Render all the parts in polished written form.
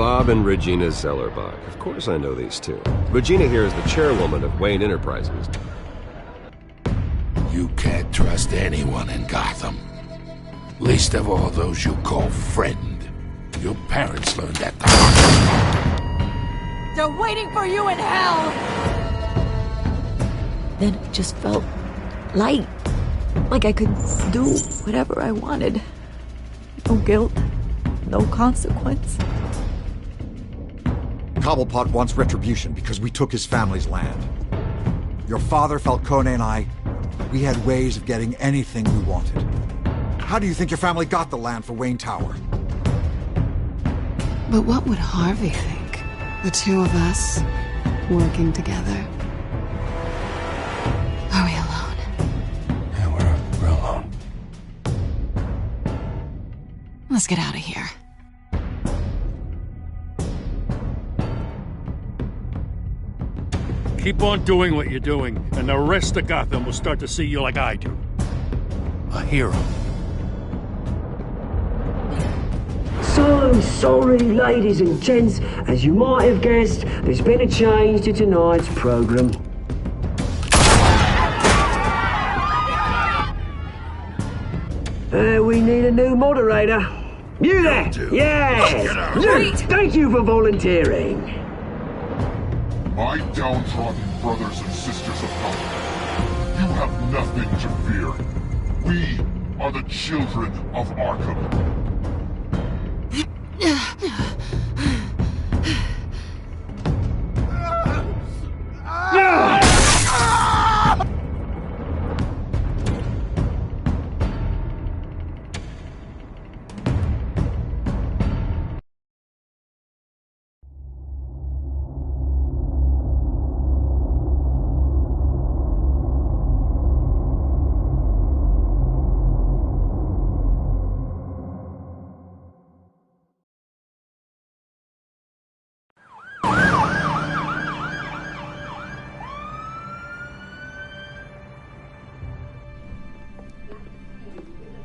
Bob and Regina Zellerbach. Of course I know these two. Regina here is the chairwoman of Wayne Enterprises. You can't trust anyone in Gotham. Least of all those you call friend. Your parents learned that the hard way. They're waiting for you in hell! Then it just felt light. Like I could do whatever I wanted. No guilt, no consequence. Cobblepot wants retribution because we took his family's land. Your father, Falcone, and I, we had ways of getting anything we wanted. How do you think your family got the land for Wayne Tower? But what would Harvey think? The two of us, working together. Are we alone? Yeah, we're alone. Let's get out of here. Keep on doing what you're doing, and the rest of Gotham will start to see you like I do. A hero. So sorry, ladies and gents. As you might have guessed, there's been a change to tonight's program. We need a new moderator. You there? Yes! Luke, thank you for volunteering. My downtrodden brothers and sisters of Gotham, you have nothing to fear. We are the children of Arkham.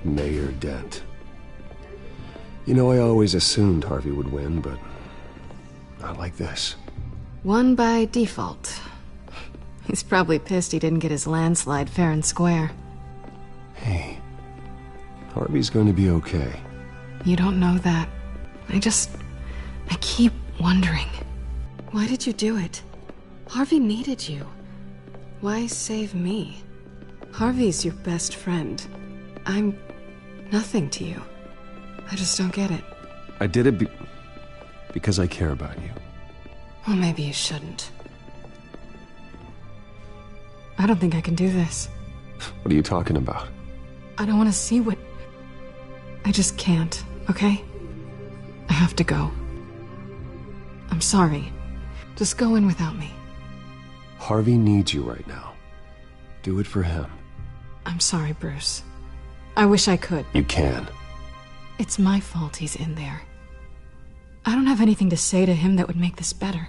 Mayor Dent. You know, I always assumed Harvey would win, but not like this. Won by default. He's probably pissed he didn't get his landslide fair and square. Hey, Harvey's going to be okay. You don't know that. I keep wondering. Why did you do it? Harvey needed you. Why save me? Harvey's your best friend. I'm nothing to you. I just don't get it. I did it because I care about you. Well, maybe you shouldn't. I don't think I can do this. What are you talking about? I don't want to see what... I just can't, okay? I have to go. I'm sorry. Just go in without me. Harvey needs you right now. Do it for him. I'm sorry, Bruce. I wish I could. You can. It's my fault he's in there. I don't have anything to say to him that would make this better.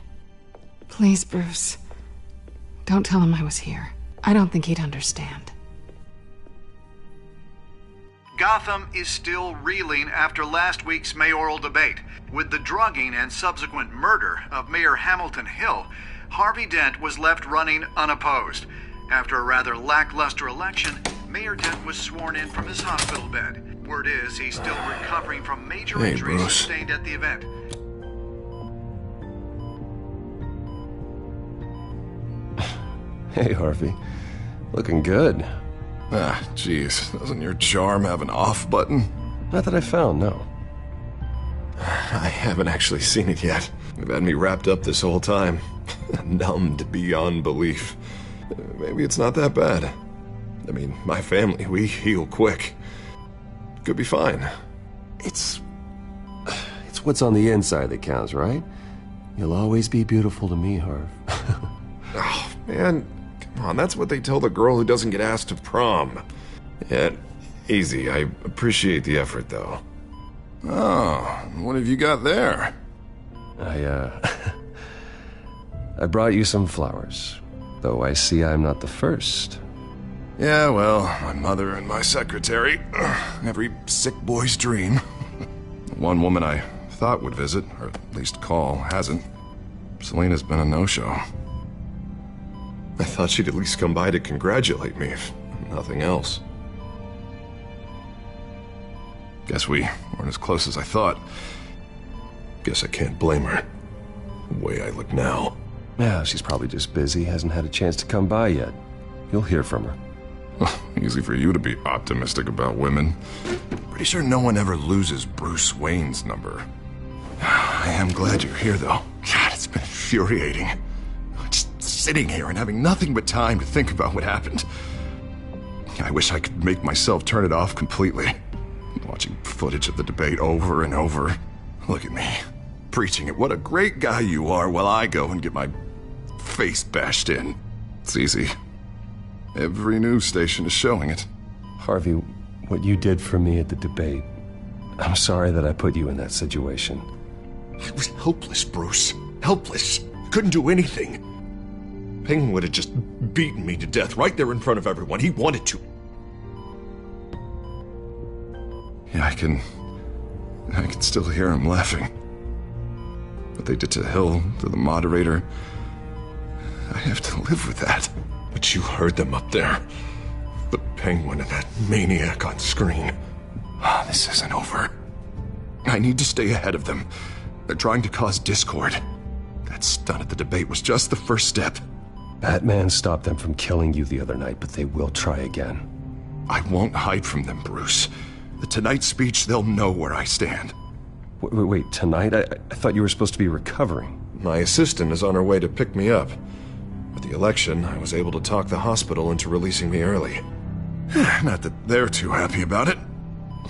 Please, Bruce. Don't tell him I was here. I don't think he'd understand. Gotham is still reeling after last week's mayoral debate. With the drugging and subsequent murder of Mayor Hamilton Hill, Harvey Dent was left running unopposed. After a rather lackluster election, Mayor Dent was sworn in from his hospital bed. Word is he's still recovering from major injuries sustained at the event. Hey, Harvey. Looking good. Ah, jeez. Doesn't your charm have an off button? Not that I found, no. I haven't actually seen it yet. You've had me wrapped up this whole time. Numbed beyond belief. Maybe it's not that bad. I mean, my family, we heal quick. Could be fine. It's what's on the inside that counts, right? You'll always be beautiful to me, Harv. Oh, man. Come on, that's what they tell the girl who doesn't get asked to prom. Yeah, easy. I appreciate the effort, though. Oh, what have you got there? I brought you some flowers. Though I see I'm not the first. Yeah, well, my mother and my secretary. Every sick boy's dream. One woman I thought would visit, or at least call, hasn't. Selena's been a no-show. I thought she'd at least come by to congratulate me, if nothing else. Guess we weren't as close as I thought. Guess I can't blame her. The way I look now. Yeah, she's probably just busy, hasn't had a chance to come by yet. You'll hear from her. Easy for you to be optimistic about women. Pretty sure no one ever loses Bruce Wayne's number. I am glad you're here, though. God, it's been infuriating. Just sitting here and having nothing but time to think about what happened. I wish I could make myself turn it off completely. Watching footage of the debate over and over. Look at me, preaching at what a great guy you are while I go and get my face bashed in. It's easy. Every news station is showing it. Harvey, what you did for me at the debate, I'm sorry that I put you in that situation. I was helpless, Bruce. Helpless. Couldn't do anything. Ping would have just beaten me to death right there in front of everyone. He wanted to. Yeah, I can still hear him laughing. What they did to Hill, to the moderator, I have to live with that. But you heard them up there. The Penguin and that maniac on screen. This isn't over. I need to stay ahead of them. They're trying to cause discord. That stunt at the debate was just the first step. Batman stopped them from killing you the other night, but they will try again. I won't hide from them, Bruce. The Tonight speech, they'll know where I stand. Wait, tonight? I thought you were supposed to be recovering. My assistant is on her way to pick me up. With the election, I was able to talk the hospital into releasing me early. Not that they're too happy about it.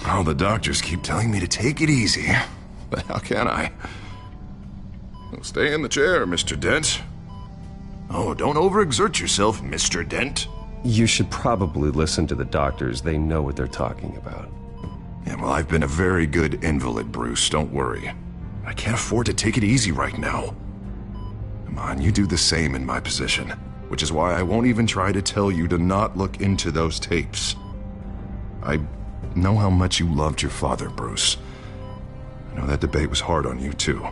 All the doctors keep telling me to take it easy. But how can I? Well, stay in the chair, Mr. Dent. Oh, don't overexert yourself, Mr. Dent. You should probably listen to the doctors. They know what they're talking about. Yeah, well, I've been a very good invalid, Bruce. Don't worry. I can't afford to take it easy right now. Come on, you do the same in my position. Which is why I won't even try to tell you to not look into those tapes. I know how much you loved your father, Bruce. I know that debate was hard on you, too.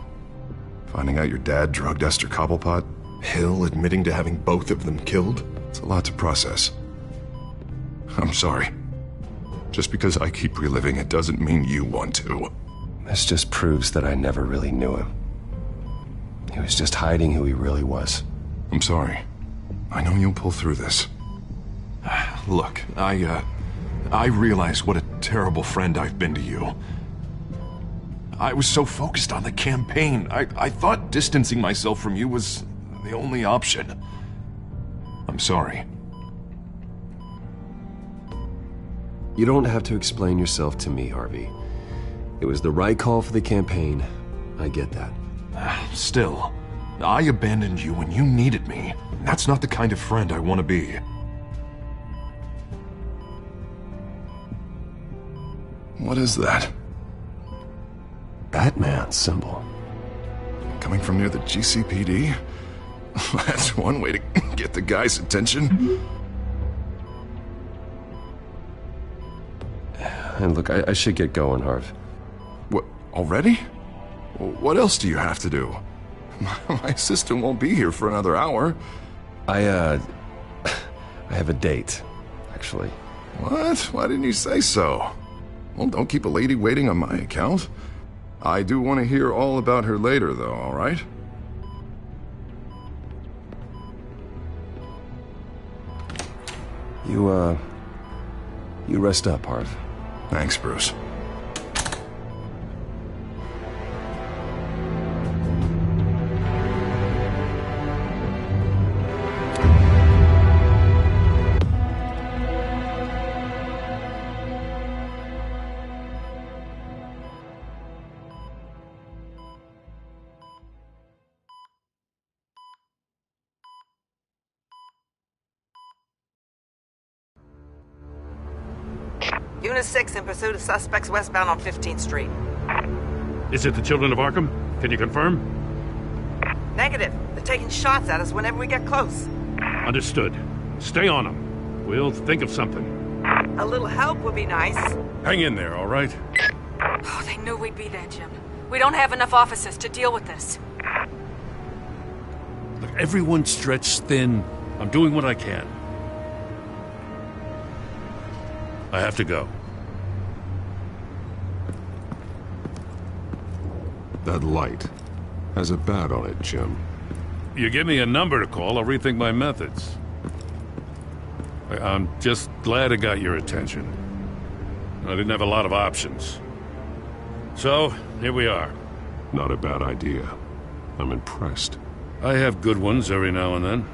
Finding out your dad drugged Esther Cobblepot, Hill admitting to having both of them killed, it's a lot to process. I'm sorry. Just because I keep reliving it doesn't mean you want to. This just proves that I never really knew him. He was just hiding who he really was. I'm sorry. I know you'll pull through this. Look, I realize what a terrible friend I've been to you. I was so focused on the campaign. I thought distancing myself from you was the only option. I'm sorry. You don't have to explain yourself to me, Harvey. It was the right call for the campaign. I get that. Still, I abandoned you when you needed me. That's not the kind of friend I want to be. What is that? Batman symbol. Coming from near the GCPD? That's one way to get the guy's attention. And look, I should get going, Harv. What, already? What else do you have to do? My assistant won't be here for another hour. I have a date, actually. What? Why didn't you say so? Well, don't keep a lady waiting on my account. I do want to hear all about her later, though, all right? You rest up, Harv. Thanks, Bruce. Unit 6 in pursuit of suspects westbound on 15th Street. Is it the Children of Arkham? Can you confirm? Negative. They're taking shots at us whenever we get close. Understood. Stay on them. We'll think of something. A little help would be nice. Hang in there, all right? Oh, they knew we'd be there, Jim. We don't have enough officers to deal with this. Look, everyone's stretched thin. I'm doing what I can. I have to go. That light has a bat on it, Jim. You give me a number to call, I'll rethink my methods. I'm just glad it got your attention. I didn't have a lot of options. So, here we are. Not a bad idea. I'm impressed. I have good ones every now and then.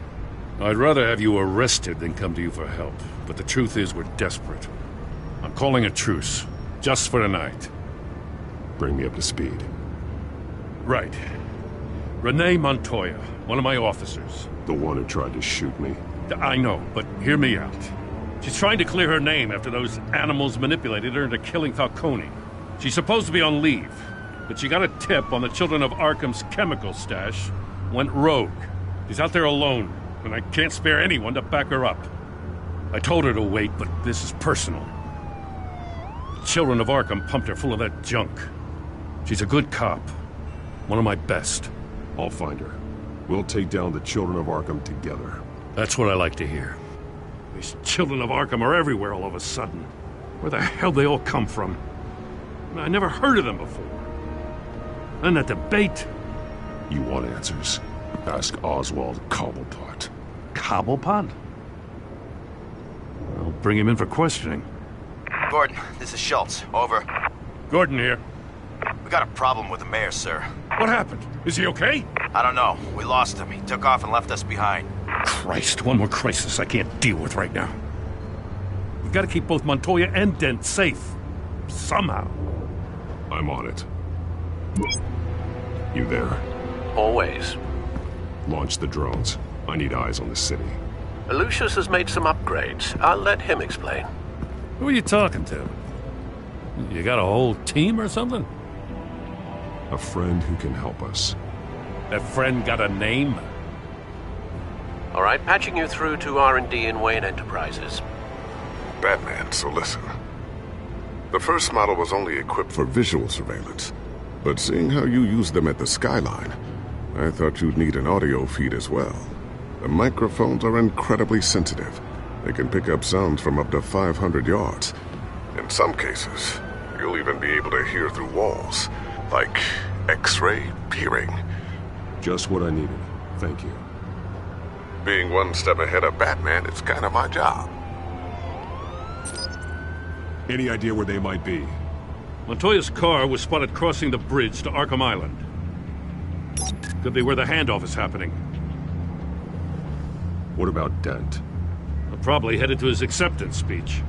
I'd rather have you arrested than come to you for help. But the truth is, we're desperate. I'm calling a truce, just for tonight. Bring me up to speed. Right. Renee Montoya, one of my officers. The one who tried to shoot me. I know, but hear me out. She's trying to clear her name after those animals manipulated her into killing Falcone. She's supposed to be on leave, but she got a tip on the Children of Arkham's chemical stash, went rogue. She's out there alone, and I can't spare anyone to back her up. I told her to wait, but this is personal. The Children of Arkham pumped her full of that junk. She's a good cop. One of my best. I'll find her. We'll take down the Children of Arkham together. That's what I like to hear. These Children of Arkham are everywhere all of a sudden. Where the hell they all come from? I never heard of them before. And that debate. You want answers? Ask Oswald Cobblepot. Cobblepot? I'll bring him in for questioning. Gordon, this is Schultz. Over. Gordon here. We got a problem with the mayor, sir. What happened? Is he okay? I don't know. We lost him. He took off and left us behind. Christ, one more crisis I can't deal with right now. We've got to keep both Montoya and Dent safe. Somehow. I'm on it. You there? Always. Launch the drones. I need eyes on the city. Lucius has made some upgrades. I'll let him explain. Who are you talking to? You got a whole team or something? A friend who can help us. That friend got a name? All right, patching you through to R&D in Wayne Enterprises. Batman, so listen. The first model was only equipped for visual surveillance, but seeing how you use them at the Skyline, I thought you'd need an audio feed as well. The microphones are incredibly sensitive. They can pick up sounds from up to 500 yards. In some cases, you'll even be able to hear through walls, like X-ray hearing. Just what I needed. Thank you. Being one step ahead of Batman, it's kind of my job. Any idea where they might be? Montoya's car was spotted crossing the bridge to Arkham Island. Could be where the handoff is happening. What about Dent? Probably headed to his acceptance speech.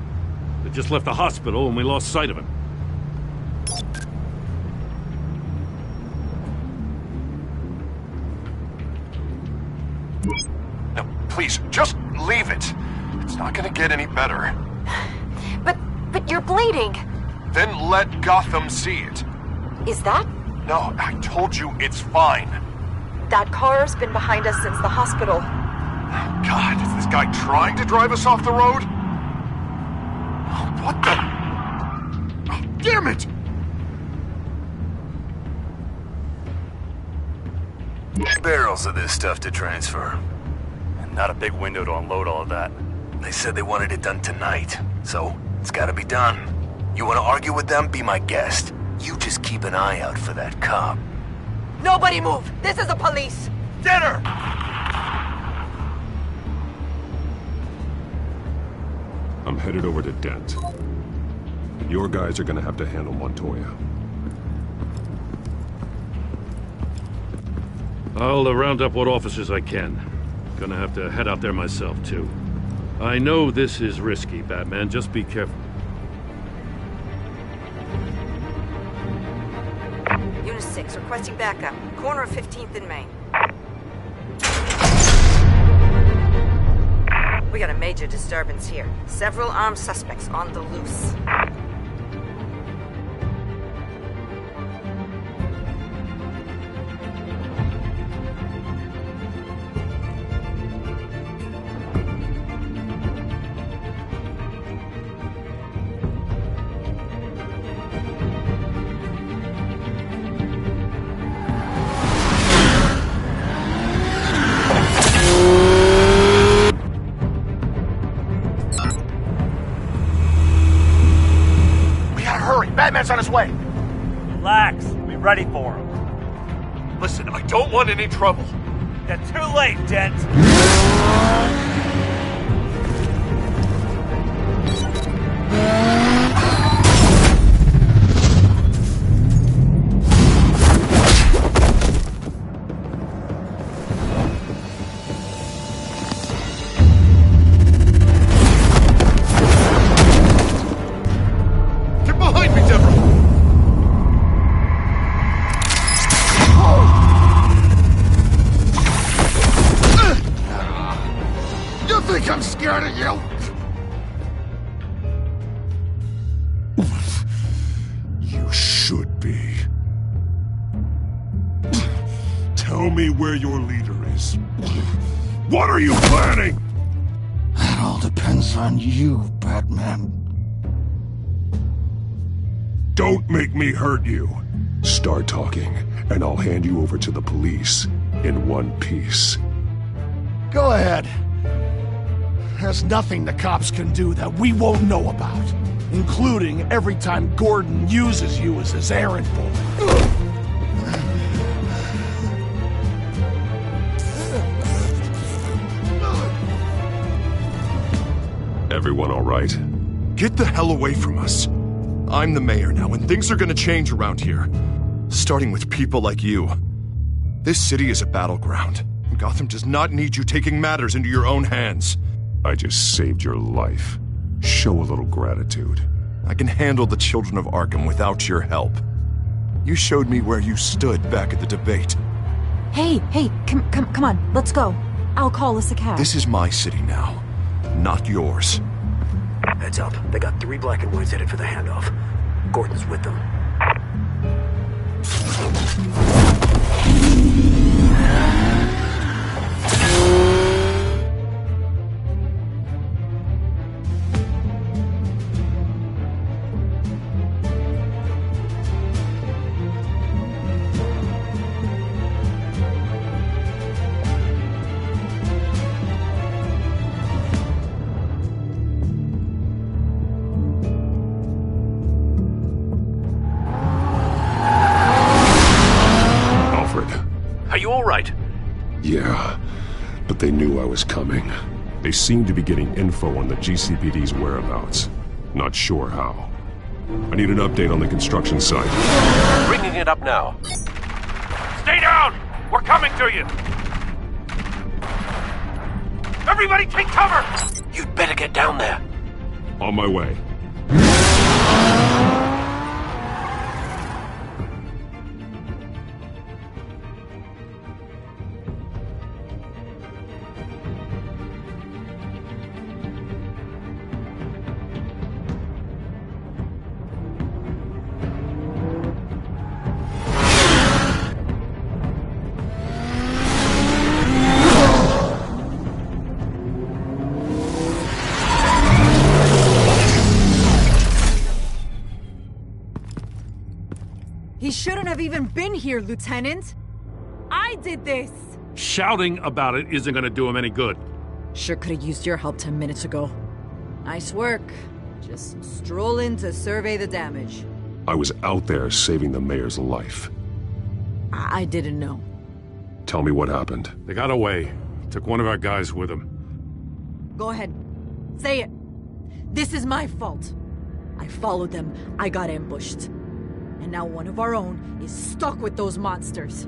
They just left the hospital and we lost sight of him. Now, please, just leave it. It's not gonna get any better. But you're bleeding. Then let Gotham see it. Is that? No, I told you it's fine. That car's been behind us since the hospital. God, is this guy trying to drive us off the road? What the? Oh, damn it! Barrels of this stuff to transfer. And not a big window to unload all of that. They said they wanted it done tonight, so it's gotta be done. You wanna argue with them? Be my guest. You just keep an eye out for that cop. Nobody move! This is the police! Get her! I'm headed over to Dent. Your guys are gonna have to handle Montoya. I'll round up what officers I can. Gonna have to head out there myself, too. I know this is risky, Batman. Just be careful. Unit 6, requesting backup. Corner of 15th and Main. We got a major disturbance here. Several armed suspects on the loose. Batman's on his way. Relax. Be ready for him. Listen, I don't want any trouble. You're too late, Dent. I'm scared of you! You should be. Tell me where your leader is. What are you planning? That all depends on you, Batman. Don't make me hurt you. Start talking, and I'll hand you over to the police in one piece. Go ahead. There's nothing the cops can do that we won't know about, including every time Gordon uses you as his errand boy. Everyone all right? Get the hell away from us. I'm the mayor now, and things are gonna change around here. Starting with people like you. This city is a battleground, and Gotham does not need you taking matters into your own hands. I just saved your life. Show a little gratitude. I can handle the children of Arkham without your help. You showed me where you stood back at the debate. Hey, come on, let's go. I'll call us a cab. This is my city now, not yours. Heads up, they got 3 black and whites headed for the handoff. Gordon's with them. Are you all right? Yeah, but they knew I was coming. They seemed to be getting info on the GCPD's whereabouts. Not sure how. I need an update on the construction site. Bringing it up now. Stay down! We're coming to you! Everybody take cover! You'd better get down there. On my way. He shouldn't have even been here, Lieutenant. I did this. Shouting about it isn't gonna do him any good. Sure could have used your help 10 minutes ago. Nice work. Just stroll in to survey the damage. I was out there saving the mayor's life. I didn't know. Tell me what happened. They got away. Took one of our guys with them. Go ahead. Say it. This is my fault. I followed them. I got ambushed. And now one of our own is stuck with those monsters.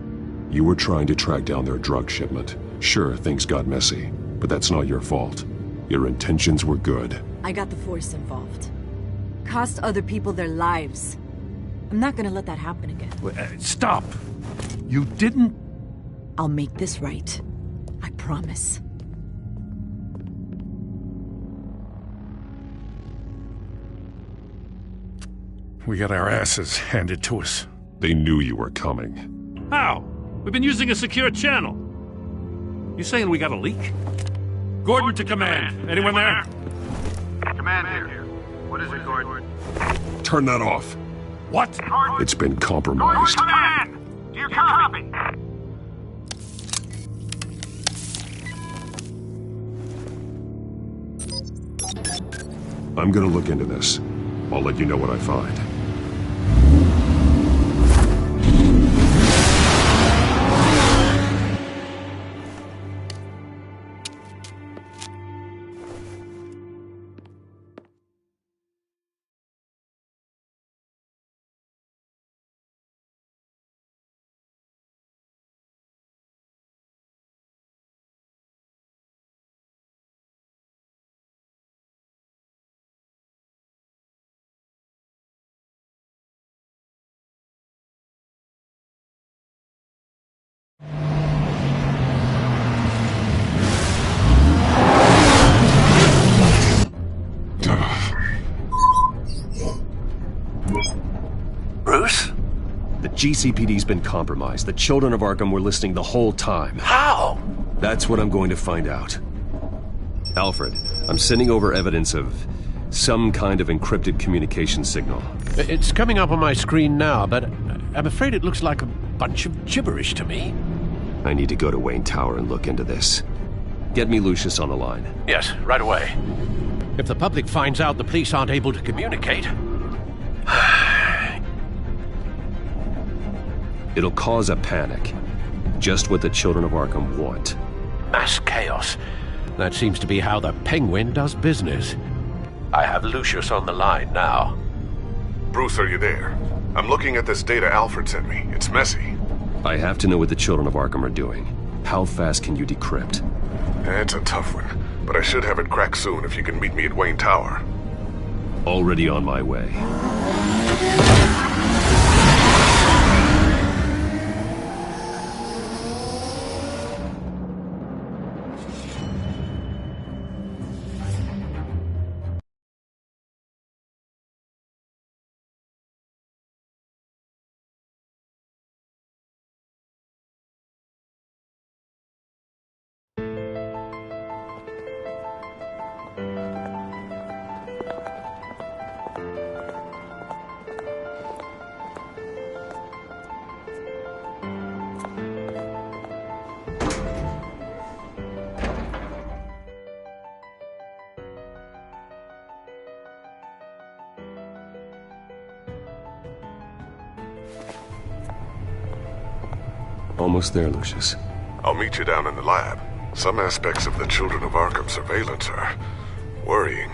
You were trying to track down their drug shipment. Sure, things got messy, but that's not your fault. Your intentions were good. I got the Force involved. Cost other people their lives. I'm not gonna let that happen again. Stop! You didn't... I'll make this right. I promise. We got our asses handed to us. They knew you were coming. How? We've been using a secure channel. You saying we got a leak? Gordon to command. Anyone there? Command here. What is it, Gordon? Turn that off. What? It's been compromised. Command! Do you copy? I'm gonna look into this. I'll let you know what I find. Bruce? The GCPD's been compromised. The children of Arkham were listening the whole time. How? That's what I'm going to find out. Alfred, I'm sending over evidence of some kind of encrypted communication signal. It's coming up on my screen now, but I'm afraid it looks like a bunch of gibberish to me. I need to go to Wayne Tower and look into this. Get me Lucius on the line. Yes, right away. If the public finds out the police aren't able to communicate... It'll cause a panic. Just what the children of Arkham want. Mass chaos. That seems to be how the Penguin does business. I have Lucius on the line now. Bruce, are you there? I'm looking at this data Alfred sent me. It's messy. I have to know what the children of Arkham are doing. How fast can you decrypt? It's a tough one, but I should have it cracked soon if you can meet me at Wayne Tower. Already on my way. Almost there, Lucius. I'll meet you down in the lab. Some aspects of the Children of Arkham surveillance are worrying.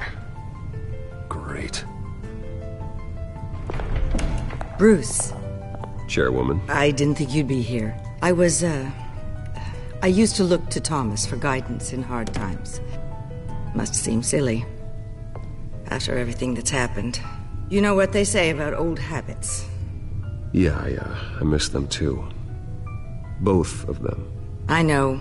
Great. Bruce. Chairwoman. I didn't think you'd be here. I used to look to Thomas for guidance in hard times. Must seem silly. After everything that's happened. You know what they say about old habits. Yeah, I miss them too. Both of them. I know.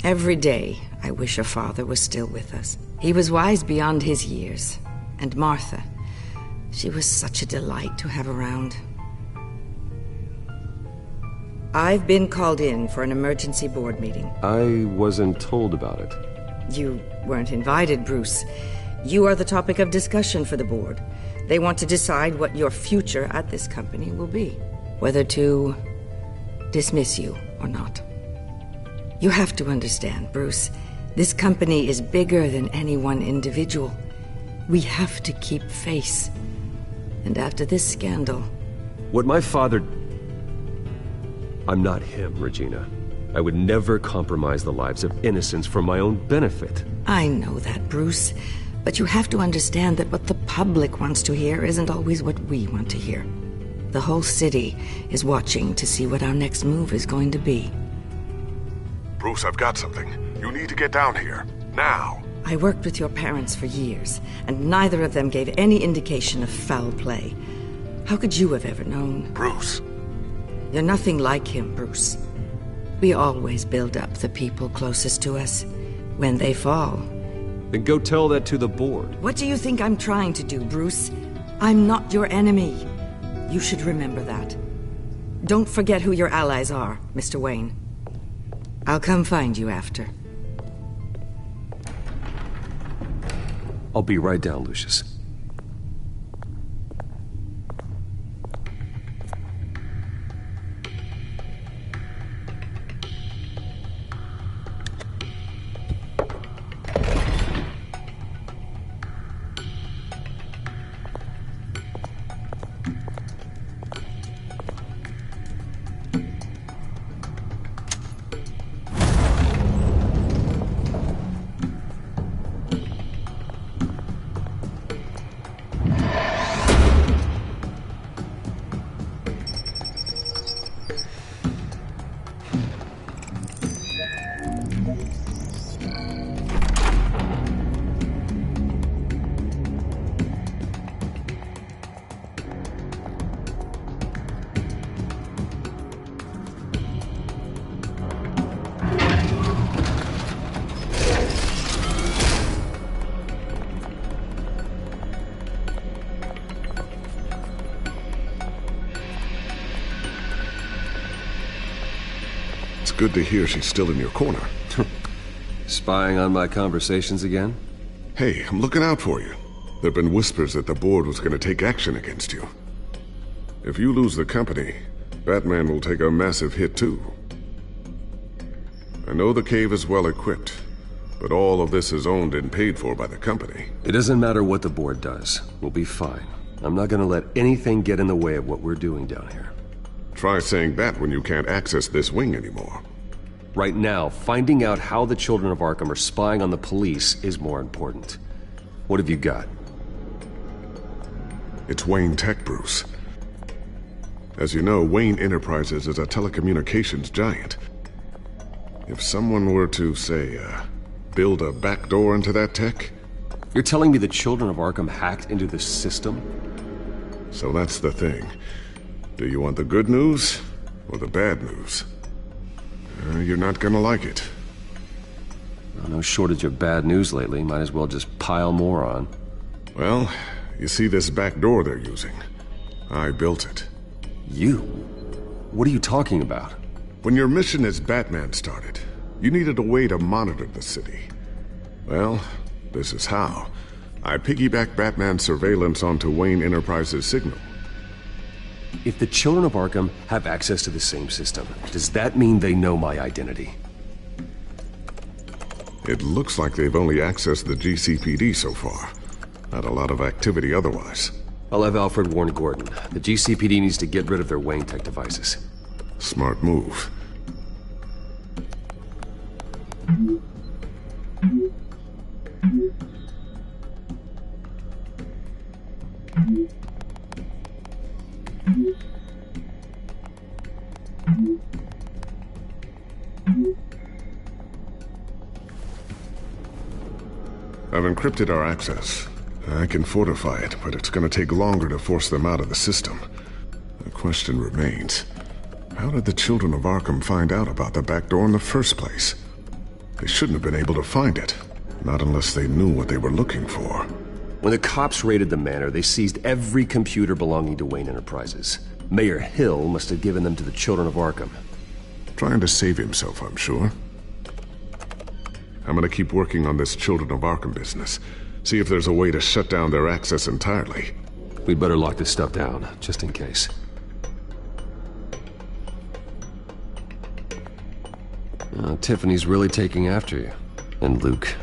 Every day, I wish your father was still with us. He was wise beyond his years. And Martha, she was such a delight to have around. I've been called in for an emergency board meeting. I wasn't told about it. You weren't invited, Bruce. You are the topic of discussion for the board. They want to decide what your future at this company will be. Whether to dismiss you or not. You have to understand, Bruce. This company is bigger than any one individual. We have to keep face. And after this scandal... What my father... I'm not him, Regina. I would never compromise the lives of innocents for my own benefit. I know that, Bruce. But you have to understand that what the public wants to hear isn't always what we want to hear. The whole city is watching to see what our next move is going to be. Bruce, I've got something. You need to get down here. Now. I worked with your parents for years, and neither of them gave any indication of foul play. How could you have ever known? Bruce. You're nothing like him, Bruce. We always build up the people closest to us. When they fall... Then go tell that to the board. What do you think I'm trying to do, Bruce? I'm not your enemy. You should remember that. Don't forget who your allies are, Mr. Wayne. I'll come find you after. I'll be right down, Lucius. It's good to hear she's still in your corner. Spying on my conversations again? Hey, I'm looking out for you. There've been whispers that the board was going to take action against you. If you lose the company, Batman will take a massive hit too. I know the cave is well equipped, but all of this is owned and paid for by the company. It doesn't matter what the board does. We'll be fine. I'm not gonna let anything get in the way of what we're doing down here. Try saying that when you can't access this wing anymore. Right now, finding out how the children of Arkham are spying on the police is more important. What have you got? It's Wayne Tech, Bruce. As you know, Wayne Enterprises is a telecommunications giant. If someone were to, say, build a backdoor into that tech... You're telling me the children of Arkham hacked into the system? So that's the thing. Do you want the good news or the bad news? You're not gonna like it. Well, no shortage of bad news lately. Might as well just pile more on. Well, you see this back door they're using? I built it. You? What are you talking about? When your mission as Batman started, you needed a way to monitor the city. Well, this is how. I piggybacked Batman's surveillance onto Wayne Enterprises' signal. If the children of Arkham have access to the same system, does that mean they know my identity? It looks like they've only accessed the GCPD so far. Not a lot of activity otherwise. I'll have Alfred warn Gordon. The GCPD needs to get rid of their Wayne Tech devices. Smart move. I've encrypted our access. I can fortify it, but it's gonna take longer to force them out of the system. The question remains, how did the children of Arkham find out about the back door in the first place? They shouldn't have been able to find it, not unless they knew what they were looking for. When the cops raided the manor, they seized every computer belonging to Wayne Enterprises. Mayor Hill must have given them to the children of Arkham. Trying to save himself, I'm sure. I'm gonna keep working on this Children of Arkham business. See if there's a way to shut down their access entirely. We'd better lock this stuff down, just in case. Tiffany's really taking after you. And Luke,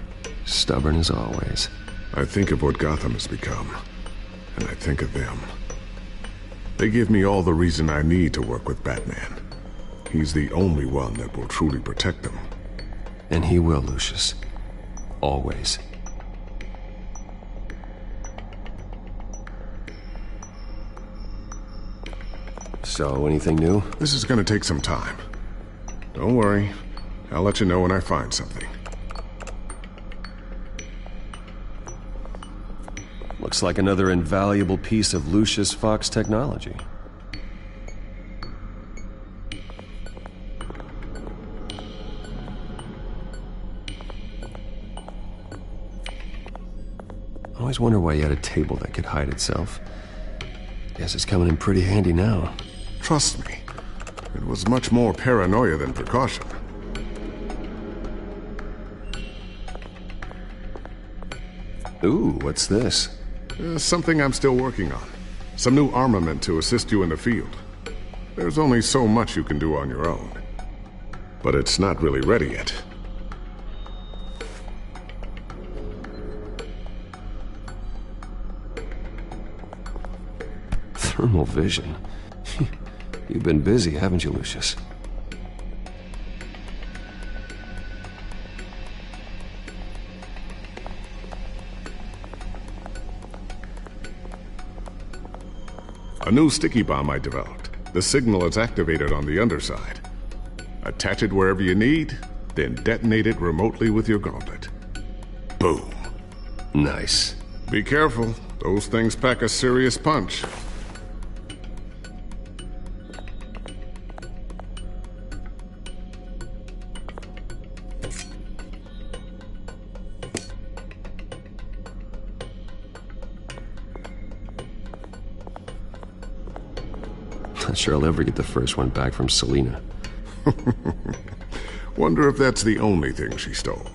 stubborn as always. I think of what Gotham has become, and I think of them. They give me all the reason I need to work with Batman. He's the only one that will truly protect them. And he will, Lucius. Always. So, anything new? This is gonna take some time. Don't worry. I'll let you know when I find something. Looks like another invaluable piece of Lucius Fox technology. I always wonder why you had a table that could hide itself. Guess it's coming in pretty handy now. Trust me, it was much more paranoia than precaution. Ooh, what's this? Something I'm still working on. Some new armament to assist you in the field. There's only so much you can do on your own. But it's not really ready yet. Thermal vision. You've been busy, haven't you, Lucius? A new sticky bomb I developed. The signal is activated on the underside. Attach it wherever you need, then detonate it remotely with your gauntlet. Boom. Nice. Be careful. Those things pack a serious punch. Not sure I'll ever get the first one back from Selina. Wonder if that's the only thing she stole.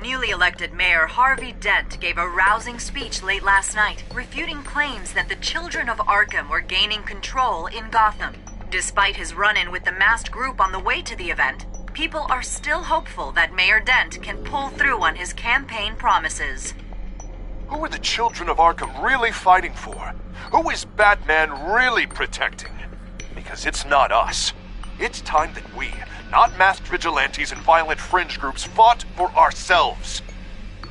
Newly elected Mayor Harvey Dent gave a rousing speech late last night, refuting claims that the children of Arkham were gaining control in Gotham. Despite his run-in with the masked group on the way to the event, people are still hopeful that Mayor Dent can pull through on his campaign promises. Who are the children of Arkham really fighting for? Who is Batman really protecting? Because it's not us. It's time that we, not masked vigilantes and violent fringe groups, fought for ourselves.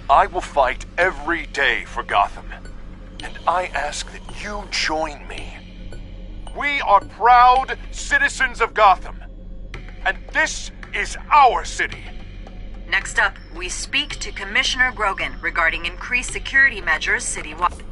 I will fight every day for Gotham. And I ask that you join me. We are proud citizens of Gotham. And this is our city. Next up, we speak to Commissioner Grogan regarding increased security measures citywide.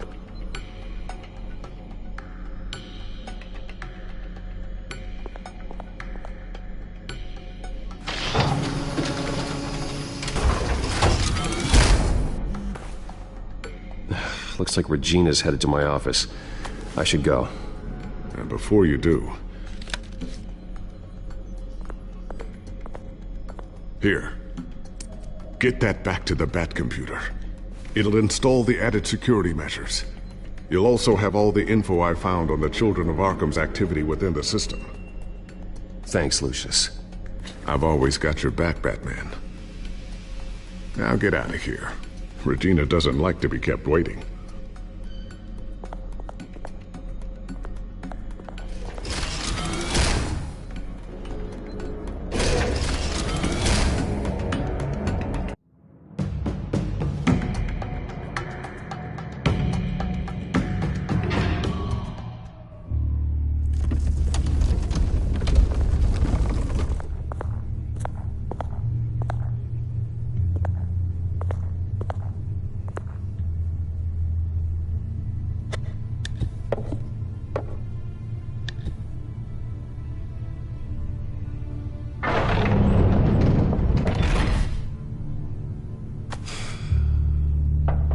Looks like Regina's headed to my office. I should go. And before you do... Here. Get that back to the Bat computer. It'll install the added security measures. You'll also have all the info I found on the Children of Arkham's activity within the system. Thanks, Lucius. I've always got your back, Batman. Now get out of here. Regina doesn't like to be kept waiting.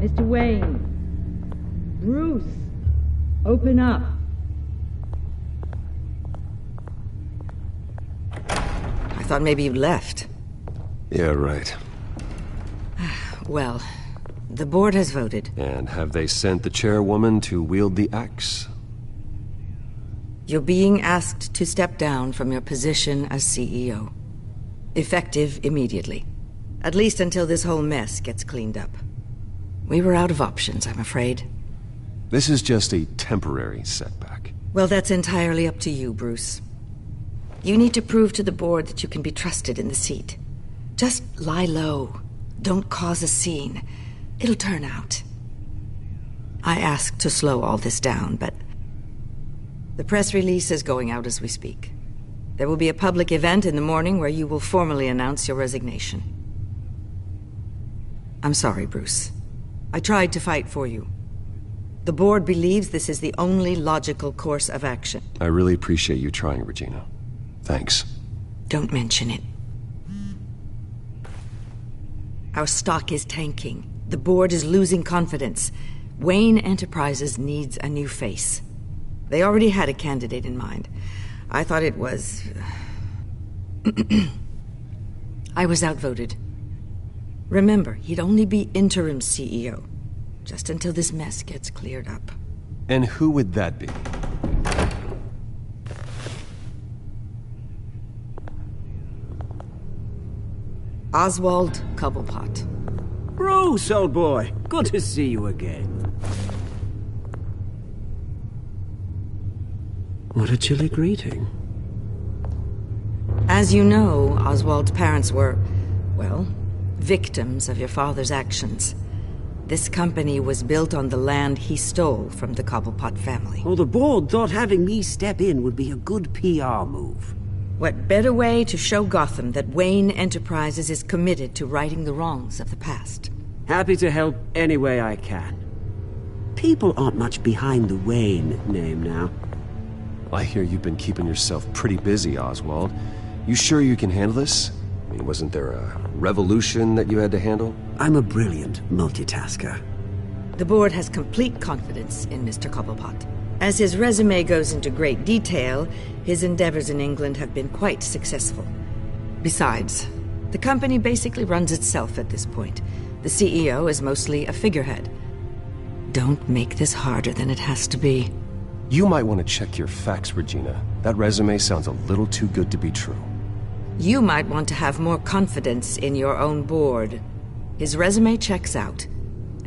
Mr. Wayne. Bruce. Open up. I thought maybe you'd left. Yeah, right. Well, the board has voted. And have they sent the chairwoman to wield the axe? You're being asked to step down from your position as CEO. Effective immediately. At least until this whole mess gets cleaned up. We were out of options, I'm afraid. This is just a temporary setback. Well, that's entirely up to you, Bruce. You need to prove to the board that you can be trusted in the seat. Just lie low. Don't cause a scene. It'll turn out. I asked to slow all this down, but... the press release is going out as we speak. There will be a public event in the morning where you will formally announce your resignation. I'm sorry, Bruce. I tried to fight for you. The board believes this is the only logical course of action. I really appreciate you trying, Regina. Thanks. Don't mention it. Our stock is tanking. The board is losing confidence. Wayne Enterprises needs a new face. They already had a candidate in mind. I thought it was... I was outvoted. Remember, he'd only be interim CEO, just until this mess gets cleared up. And who would that be? Oswald Cobblepot. Bruce, old boy. Good to see you again. What a chilly greeting. As you know, Oswald's parents were, well, victims of your father's actions. This company was built on the land he stole from the Cobblepot family. Well, the board thought having me step in would be a good PR move. What better way to show Gotham that Wayne Enterprises is committed to righting the wrongs of the past? Happy to help any way I can. People aren't much behind the Wayne name now. I hear you've been keeping yourself pretty busy, Oswald. You sure you can handle this? I mean, wasn't there a revolution that you had to handle? I'm a brilliant multitasker. The board has complete confidence in Mr. Cobblepot. As his resume goes into great detail, his endeavors in England have been quite successful. Besides, the company basically runs itself at this point. The CEO is mostly a figurehead. Don't make this harder than it has to be. You might want to check your facts, Regina. That resume sounds a little too good to be true. You might want to have more confidence in your own board. His resume checks out,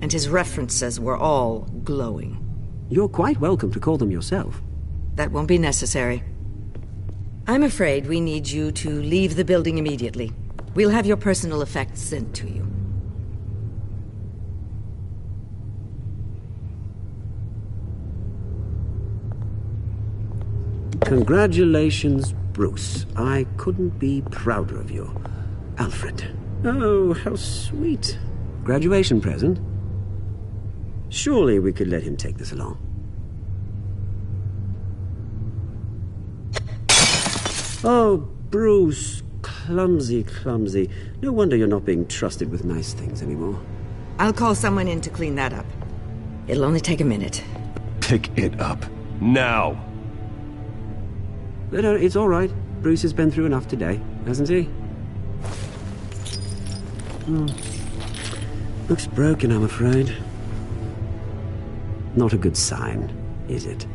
and his references were all glowing. You're quite welcome to call them yourself. That won't be necessary. I'm afraid we need you to leave the building immediately. We'll have your personal effects sent to you. Congratulations, Bruce. I couldn't be prouder of you. Alfred. Oh, how sweet. Graduation present? Surely we could let him take this along. Oh, Bruce. Clumsy, clumsy. No wonder you're not being trusted with nice things anymore. I'll call someone in to clean that up. It'll only take a minute. Pick it up. Now! No, it's all right. Bruce has been through enough today, hasn't he? Looks broken, I'm afraid. Not a good sign, is it?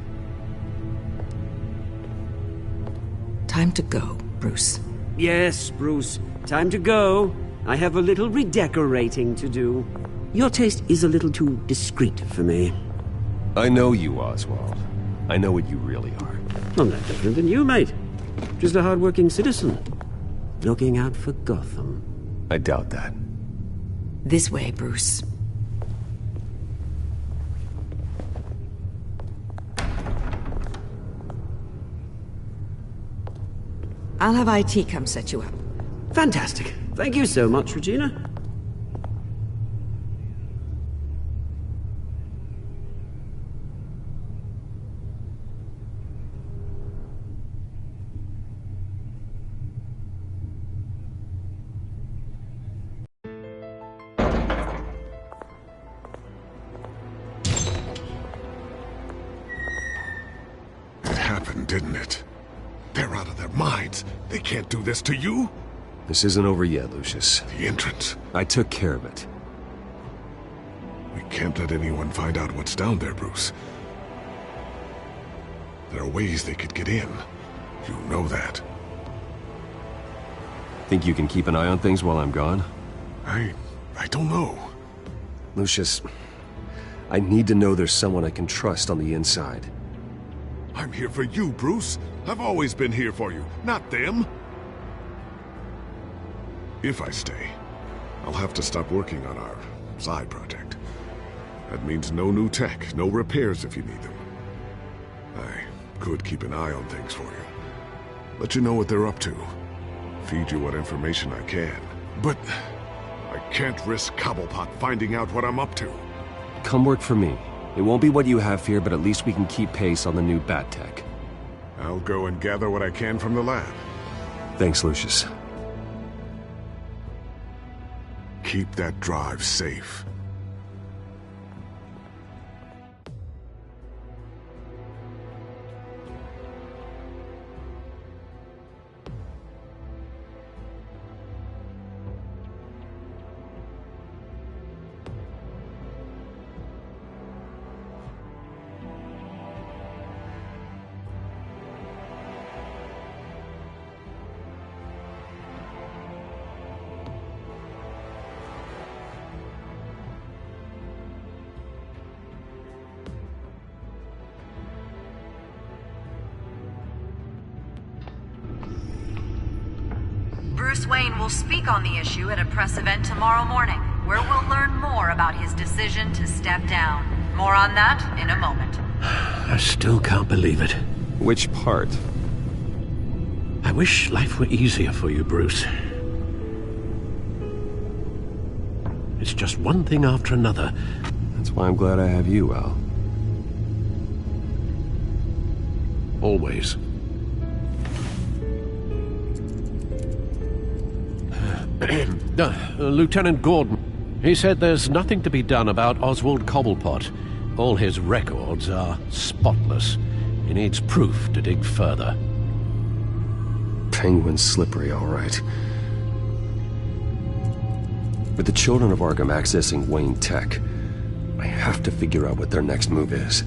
Time to go, Bruce. Yes, Bruce. Time to go. I have a little redecorating to do. Your taste is a little too discreet for me. I know you, Oswald. I know what you really are. I'm no different than you, mate. Just a hard-working citizen. Looking out for Gotham. I doubt that. This way, Bruce. I'll have IT come set you up. Fantastic. Thank you so much, Regina. It happened, didn't it? They're out of their minds. They can't do this to you. This isn't over yet, Lucius. The entrance. I took care of it. We can't let anyone find out what's down there, Bruce. There are ways they could get in. You know that. Think you can keep an eye on things while I'm gone? I don't know. Lucius, I need to know there's someone I can trust on the inside. I'm here for you, Bruce. I've always been here for you, not them. If I stay, I'll have to stop working on our side project. That means no new tech, no repairs if you need them. I could keep an eye on things for you. Let you know what they're up to. Feed you what information I can. But I can't risk Cobblepot finding out what I'm up to. Come work for me. It won't be what you have here, but at least we can keep pace on the new bat tech. I'll go and gather what I can from the lab. Thanks, Lucius. Keep that drive safe. Bruce Wayne will speak on the issue at a press event tomorrow morning, where we'll learn more about his decision to step down. More on that in a moment. I still can't believe it. Which part? I wish life were easier for you, Bruce. It's just one thing after another. That's why I'm glad I have you, Al. Always. Lieutenant Gordon. He said there's nothing to be done about Oswald Cobblepot. All his records are spotless. He needs proof to dig further. Penguin's slippery, all right. With the children of Arkham accessing Wayne Tech, I have to figure out what their next move is.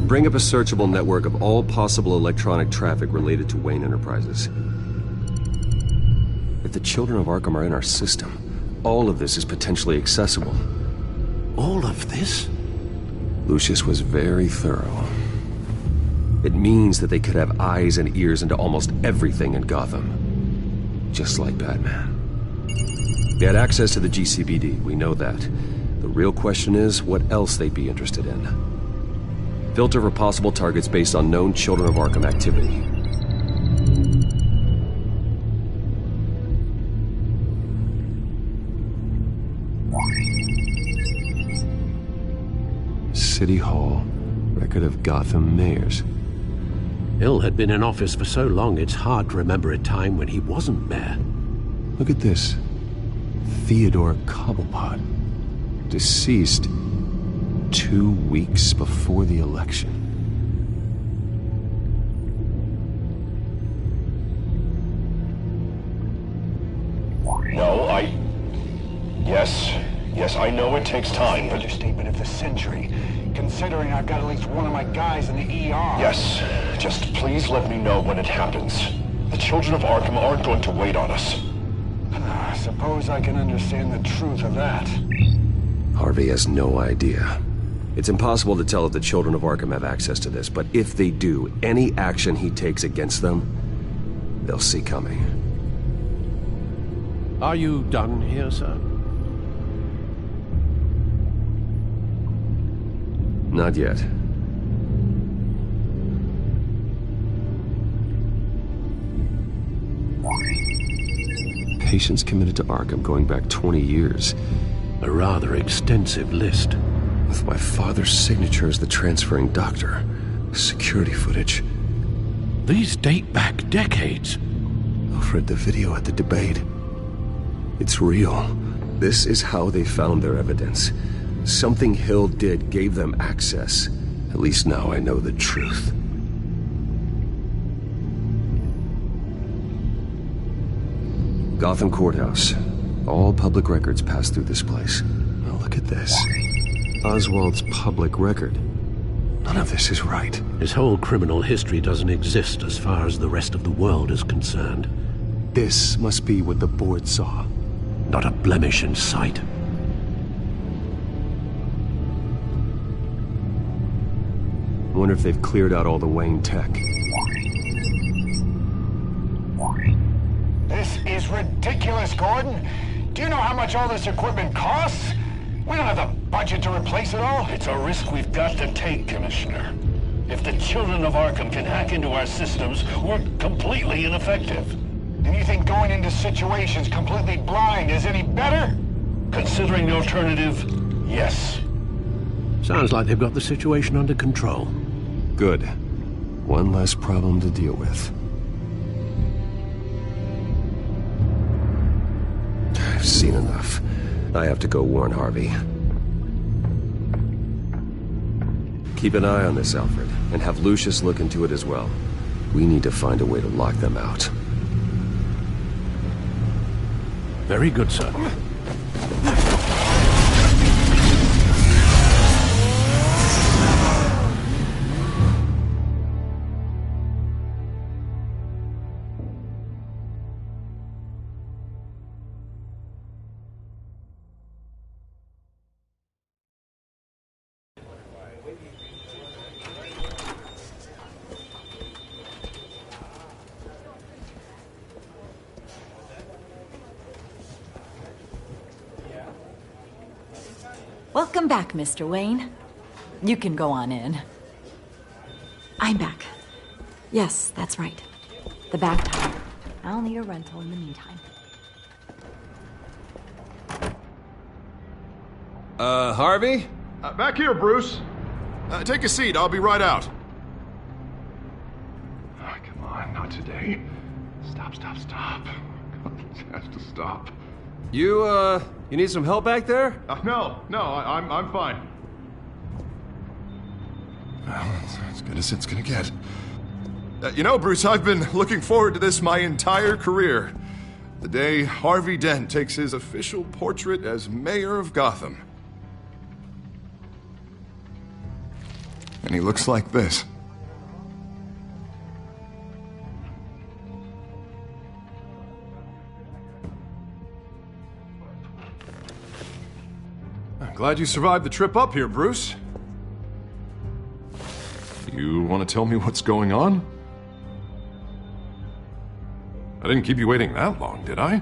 Bring up a searchable network of all possible electronic traffic related to Wayne Enterprises. If the children of Arkham are in our system, all of this is potentially accessible. All of this? Lucius was very thorough. It means that they could have eyes and ears into almost everything in Gotham. Just like Batman. They had access to the GCPD, we know that. The real question is what else they'd be interested in. Filter for possible targets based on known Children of Arkham activity. City Hall. Record of Gotham mayors. Hill had been in office for so long it's hard to remember a time when he wasn't mayor. Look at this. Theodore Cobblepot. Deceased 2 weeks before the election. No, Yes, I know it takes time, but... Understatement of the century, considering I've got at least one of my guys in the ER. Yes, just please let me know when it happens. The children of Arkham aren't going to wait on us. I suppose I can understand the truth of that. Harvey has no idea. It's impossible to tell if the children of Arkham have access to this, but if they do, any action he takes against them, they'll see coming. Are you done here, sir? Not yet. Patients committed to Arkham going back 20 years. A rather extensive list. With my father's signature as the transferring doctor. Security footage. These date back decades. Alfred, the video at the debate. It's real. This is how they found their evidence. Something Hill did gave them access. At least now I know the truth. Gotham Courthouse. All public records pass through this place. Now look at this. Oswald's public record. None of this is right. His whole criminal history doesn't exist as far as the rest of the world is concerned. This must be what the board saw. Not a blemish in sight. I wonder if they've cleared out all the Wayne tech. This is ridiculous, Gordon. Do you know how much all this equipment costs? We don't have the budget to replace it all. It's a risk we've got to take, Commissioner. If the children of Arkham can hack into our systems, we're completely ineffective. And you think going into situations completely blind is any better? Considering the alternative, yes. Sounds like they've got the situation under control. Good. One less problem to deal with. I've seen enough. I have to go warn Harvey. Keep an eye on this, Alfred, and have Lucius look into it as well. We need to find a way to lock them out. Very good, sir. Welcome back, Mr. Wayne. You can go on in. I'm back. Yes, that's right. The back tire. I'll need a rental in the meantime. Harvey? Back here, Bruce. Take a seat. I'll be right out. Oh, come on, not today. Stop. It has to stop. You need some help back there? No, I'm fine. Well, it's as good as it's gonna get. You know, Bruce, I've been looking forward to this my entire career. The day Harvey Dent takes his official portrait as mayor of Gotham. And he looks like this. I'm glad you survived the trip up here, Bruce. You want to tell me what's going on? I didn't keep you waiting that long, did I?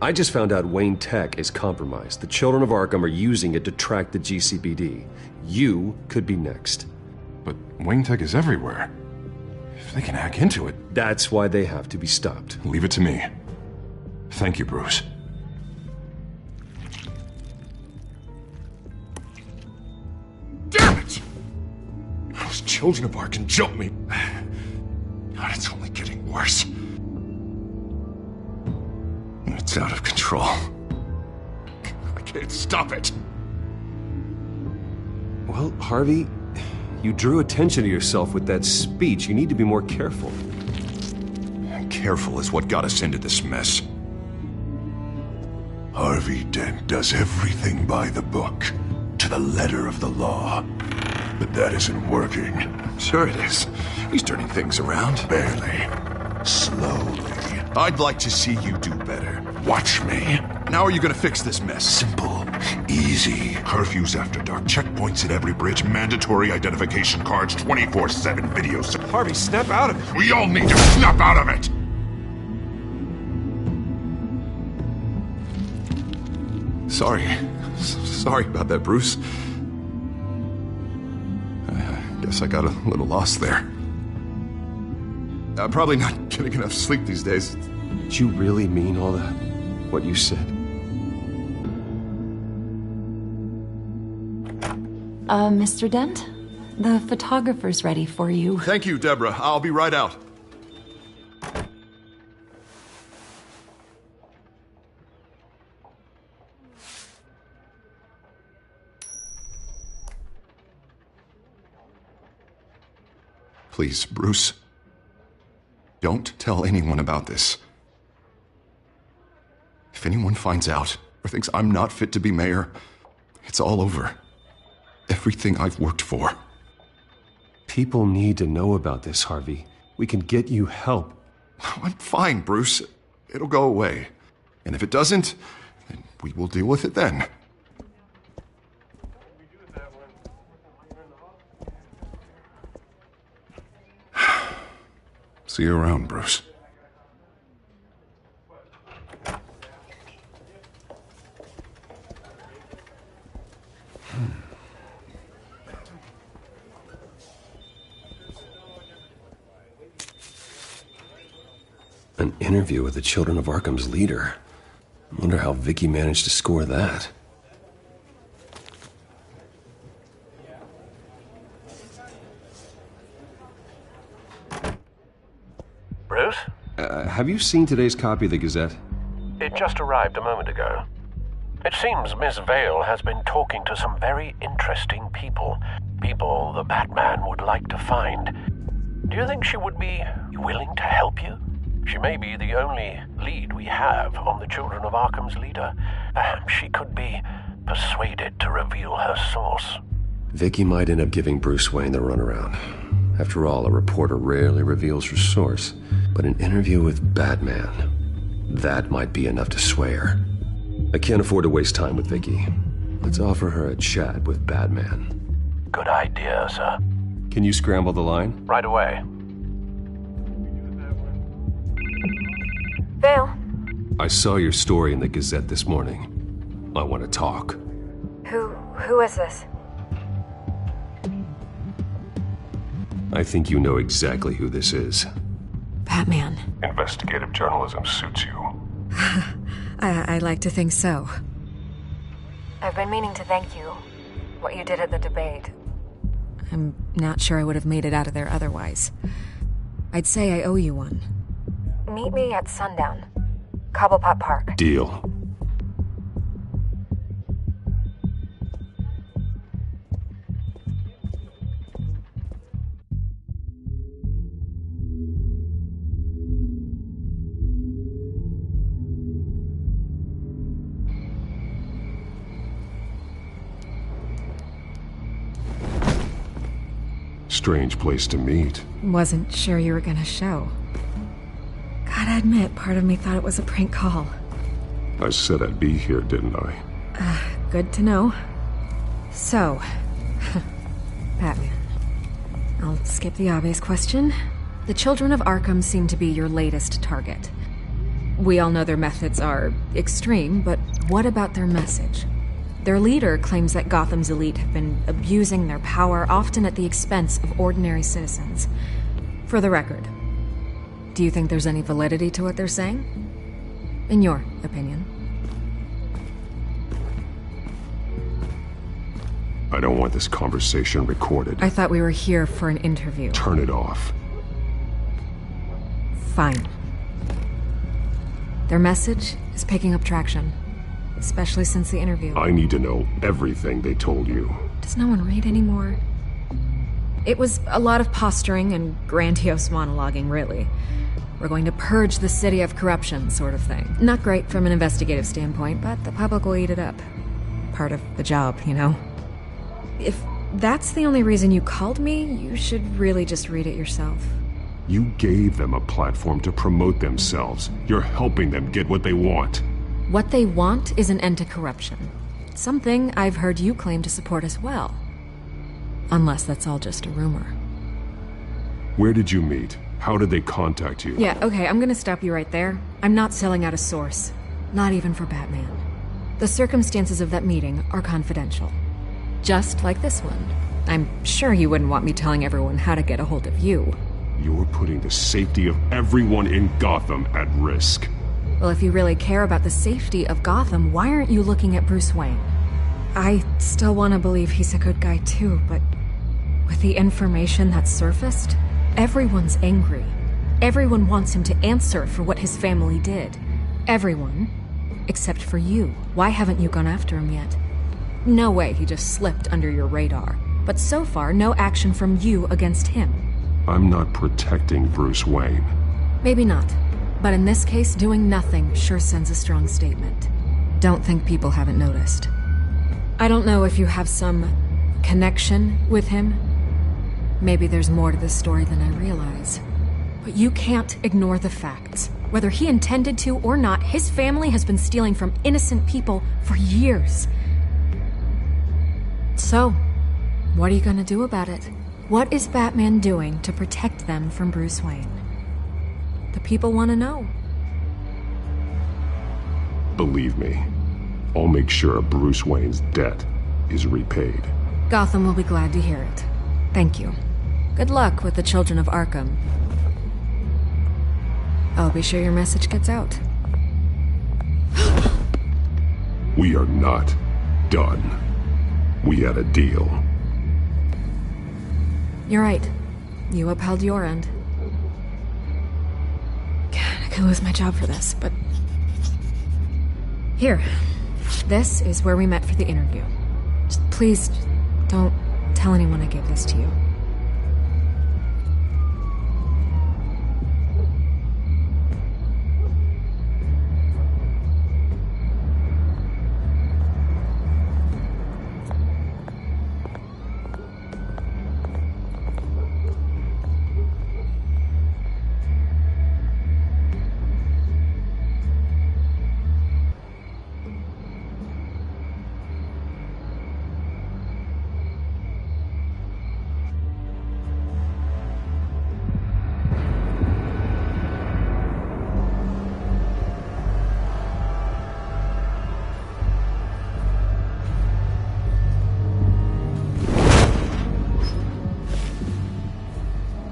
I just found out Wayne Tech is compromised. The children of Arkham are using it to track the GCPD. You could be next. But Wayne Tech is everywhere. If they can hack into it... That's why they have to be stopped. Leave it to me. Thank you, Bruce. Damn it! Those children of Arkham jumped me. God, it's only getting worse. It's out of control. I can't stop it. Well, Harvey, you drew attention to yourself with that speech. You need to be more careful. Careful is what got us into this mess. Harvey Dent does everything by the book, to the letter of the law. But that isn't working. Sure it is. He's turning things around. Barely. Slowly. I'd like to see you do better. Watch me. How are you gonna fix this mess? Simple. Easy. Curfews after dark. Checkpoints at every bridge. Mandatory identification cards. 24/7 videos. Harvey, snap out of it. We all need to snap out of it! Sorry about that, Bruce. I guess I got a little lost there. I'm probably not getting enough sleep these days. Did you really mean all that? What you said? Mr. Dent? The photographer's ready for you. Thank you, Deborah. I'll be right out. Please, Bruce. Don't tell anyone about this. If anyone finds out or thinks I'm not fit to be mayor, it's all over. Everything I've worked for. People need to know about this, Harvey. We can get you help. I'm fine, Bruce. It'll go away. And if it doesn't, then we will deal with it then. See you around, Bruce. An interview with the Children of Arkham's leader. I wonder how Vicky managed to score that. Bruce? Have you seen today's copy of the Gazette? It just arrived a moment ago. It seems Miss Vale has been talking to some very interesting people. People the Batman would like to find. Do you think she would be willing to help you? She may be the only lead we have on the Children of Arkham's leader. Perhaps she could be persuaded to reveal her source. Vicky might end up giving Bruce Wayne the runaround. After all, a reporter rarely reveals her source. But an interview with Batman, that might be enough to sway her. I can't afford to waste time with Vicky. Let's offer her a chat with Batman. Good idea, sir. Can you scramble the line? Right away. Vale. I saw your story in the Gazette this morning. I want to talk. Who is this? I think you know exactly who this is. Batman. Investigative journalism suits you. I'd like to think so. I've been meaning to thank you. What you did at the debate. I'm not sure I would have made it out of there otherwise. I'd say I owe you one. Meet me at sundown. Cobblepot Park. Deal. Strange place to meet. Wasn't sure you were gonna show. Gotta admit, part of me thought it was a prank call. I said I'd be here, didn't I? Good to know. So, Batman. I'll skip the obvious question. The Children of Arkham seem to be your latest target. We all know their methods are extreme, but what about their message? Their leader claims that Gotham's elite have been abusing their power, often at the expense of ordinary citizens. For the record, do you think there's any validity to what they're saying? In your opinion? I don't want this conversation recorded. I thought we were here for an interview. Turn it off. Fine. Their message is picking up traction, especially since the interview. I need to know everything they told you. Does no one read anymore? It was a lot of posturing and grandiose monologuing, really. We're going to purge the city of corruption, sort of thing. Not great from an investigative standpoint, but the public will eat it up. Part of the job, you know? If that's the only reason you called me, you should really just read it yourself. You gave them a platform to promote themselves. You're helping them get what they want. What they want is an end to corruption. Something I've heard you claim to support as well. Unless that's all just a rumor. Where did you meet? How did they contact you? Yeah, okay, I'm gonna stop you right there. I'm not selling out a source. Not even for Batman. The circumstances of that meeting are confidential. Just like this one. I'm sure you wouldn't want me telling everyone how to get a hold of you. You're putting the safety of everyone in Gotham at risk. Well, if you really care about the safety of Gotham, why aren't you looking at Bruce Wayne? I still want to believe he's a good guy too, but with the information that's surfaced, everyone's angry. Everyone wants him to answer for what his family did. Everyone, except for you. Why haven't you gone after him yet? No way he just slipped under your radar. But so far, no action from you against him. I'm not protecting Bruce Wayne. Maybe not. But in this case, doing nothing sure sends a strong statement. Don't think people haven't noticed. I don't know if you have some connection with him. Maybe there's more to this story than I realize. But you can't ignore the facts. Whether he intended to or not, his family has been stealing from innocent people for years. So, what are you gonna do about it? What is Batman doing to protect them from Bruce Wayne? The people want to know. Believe me, I'll make sure Bruce Wayne's debt is repaid. Gotham will be glad to hear it. Thank you. Good luck with the Children of Arkham. I'll be sure your message gets out. We are not done. We had a deal. You're right. You upheld your end. God, I could lose my job for this, but... Here. This is where we met for the interview. Just please, don't tell anyone I gave this to you.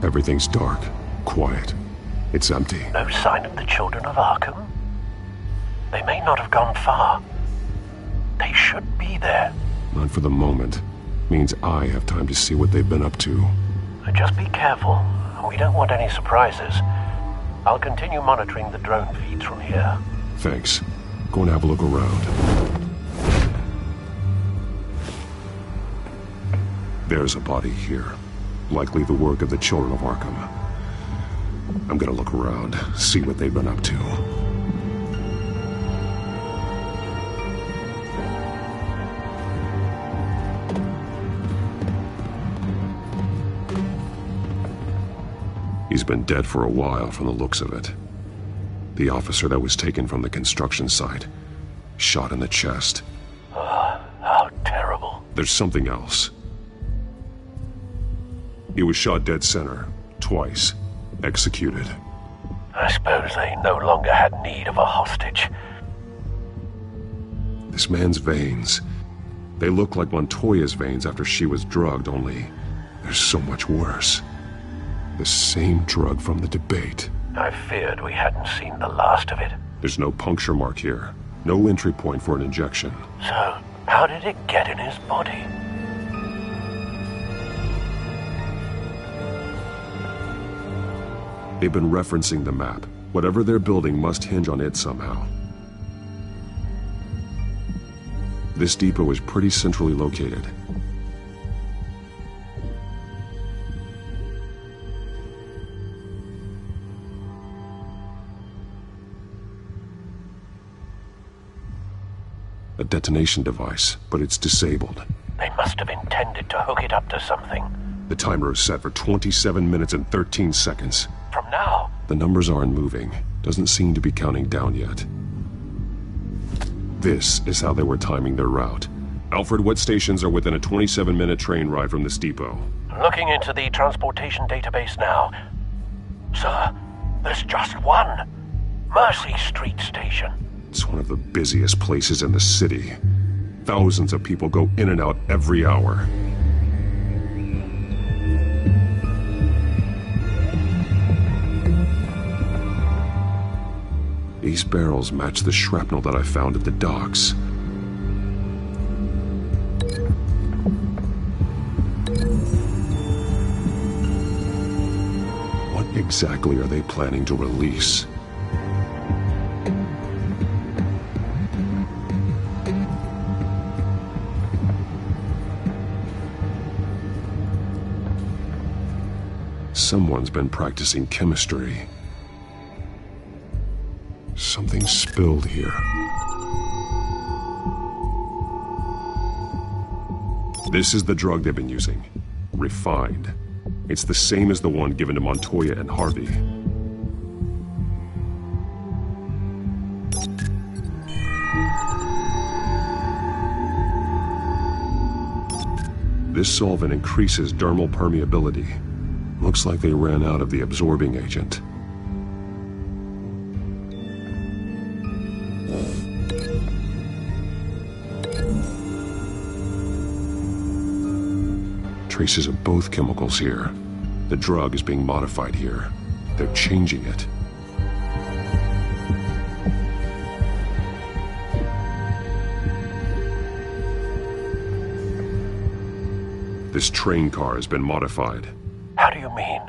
Everything's dark, quiet. It's empty. No sign of the Children of Arkham? They may not have gone far. They should be there. Not for the moment. Means I have time to see what they've been up to. Just be careful. We don't want any surprises. I'll continue monitoring the drone feeds from here. Thanks. Go and have a look around. There's a body here. Likely the work of the Children of Arkham. I'm gonna look around, see what they've been up to. He's been dead for a while from the looks of it. The officer that was taken from the construction site. Shot in the chest. How terrible. There's something else. He was shot dead center, twice, executed. I suppose they no longer had need of a hostage. This man's veins, they look like Montoya's veins after she was drugged, only they're so much worse. The same drug from the debate. I feared we hadn't seen the last of it. There's no puncture mark here, no entry point for an injection. So, how did it get in his body? They've been referencing the map. Whatever they're building must hinge on it somehow. This depot is pretty centrally located. A detonation device, but it's disabled. They must have intended to hook it up to something. The timer is set for 27 minutes and 13 seconds. From now? The numbers aren't moving. Doesn't seem to be counting down yet. This is how they were timing their route. Alfred, what stations are within a 27-minute train ride from this depot? Looking into the transportation database now. Sir, there's just one. Mercy Street Station. It's one of the busiest places in the city. Thousands of people go in and out every hour. These barrels match the shrapnel that I found at the docks. What exactly are they planning to release? Someone's been practicing chemistry. Something spilled here. This is the drug they've been using. Refined. It's the same as the one given to Montoya and Harvey. This solvent increases dermal permeability. Looks like they ran out of the absorbing agent. Traces of both chemicals here. The drug is being modified here. They're changing it. This train car has been modified. How do you mean?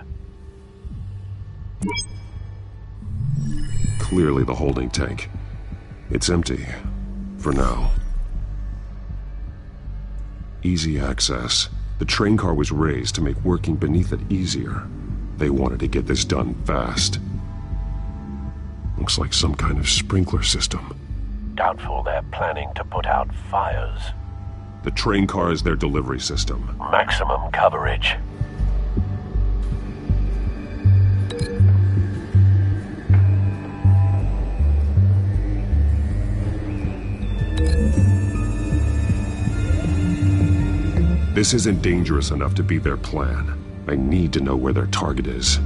Clearly the holding tank. It's empty. For now. Easy access. The train car was raised to make working beneath it easier. They wanted to get this done fast. Looks like some kind of sprinkler system. Doubtful they're planning to put out fires. The train car is their delivery system. Maximum coverage. This isn't dangerous enough to be their plan. I need to know where their target is.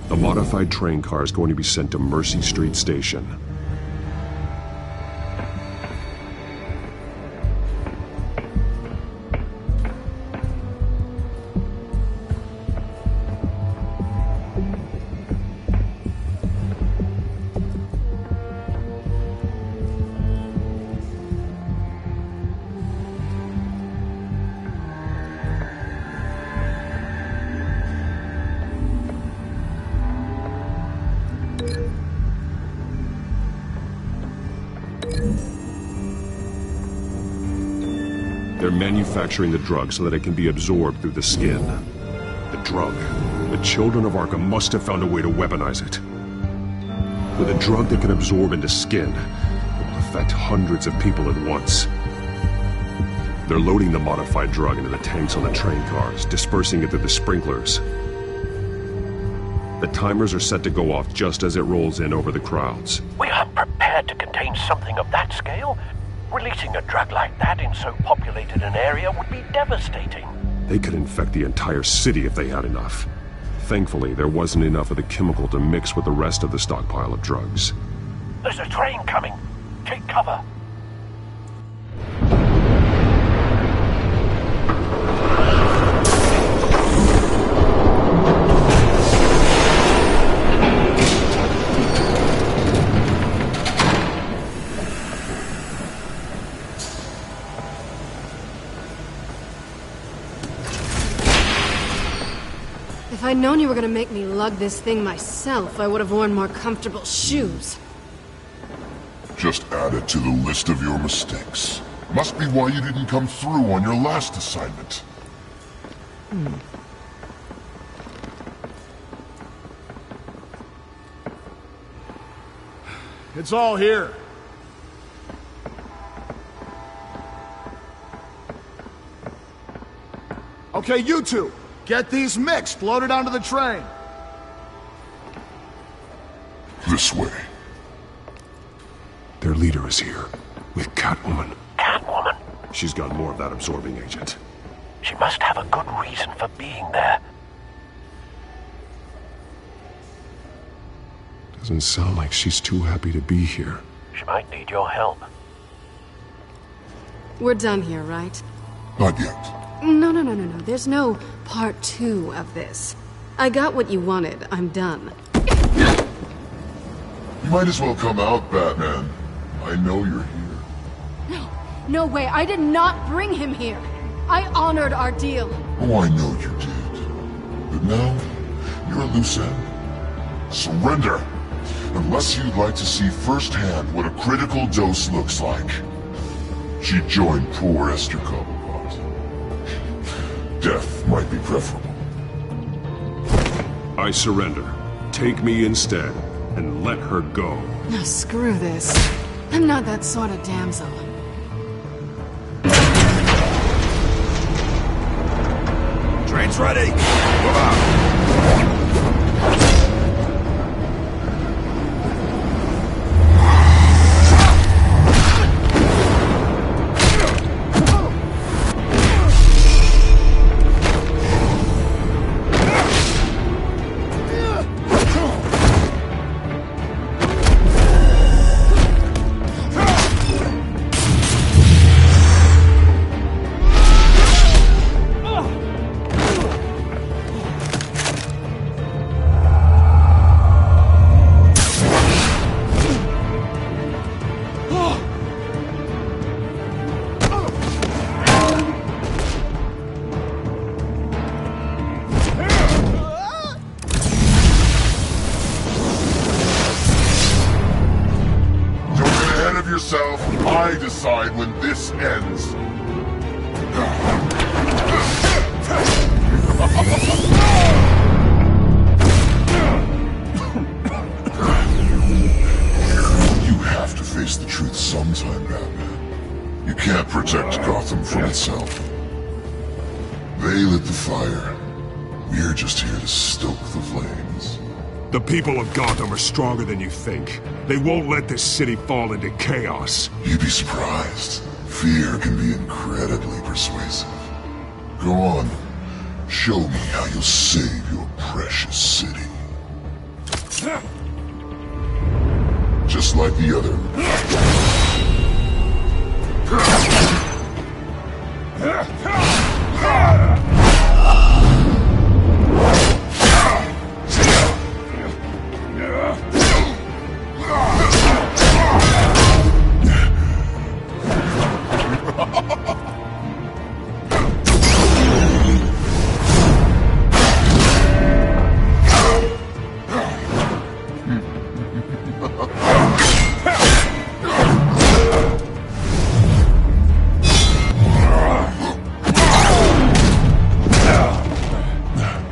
The modified train car is going to be sent to Mercy Street Station. They're manufacturing the drug so that it can be absorbed through the skin. The drug. The children of Arkham must have found a way to weaponize it. With a drug that can absorb into skin, it will affect hundreds of people at once. They're loading the modified drug into the tanks on the train cars, dispersing it through the sprinklers. The timers are set to go off just as it rolls in over the crowds. We aren't prepared to contain something of that scale. Releasing a drug like that in so populated an area would be devastating. They could infect the entire city if they had enough. Thankfully, there wasn't enough of the chemical to mix with the rest of the stockpile of drugs. There's a train coming. Take cover. If I'd known you were gonna make me lug this thing myself, I would have worn more comfortable shoes. Just add it to the list of your mistakes. Must be why you didn't come through on your last assignment. It's all here. Okay, you two. Get these mixed, loaded onto the train. This way. Their leader is here, with Catwoman. Catwoman? She's got more of that absorbing agent. She must have a good reason for being there. Doesn't sound like she's too happy to be here. She might need your help. We're done here, right? Not yet. No. There's no part 2 of this. I got what you wanted. I'm done. You might as well come out, Batman. I know you're here. No way. I did not bring him here. I honored our deal. Oh, I know you did. But now, you're a loose end. Surrender! Unless you'd like to see firsthand what a critical dose looks like. She joined poor Esther Cobblepot. Death might be preferable. I surrender. Take me instead, and let her go. Now screw this. I'm not that sort of damsel. Train's ready! Move out! Yourself, I decide when this ends. You have to face the truth sometime, Batman. You can't protect Gotham from itself. They lit the fire. We're just here to stoke the flames. The people of Gotham are stronger than you think. They won't let this city fall into chaos. You'd be surprised. Fear can be incredibly persuasive. Go on. Show me how you'll save your precious city. Just like the other.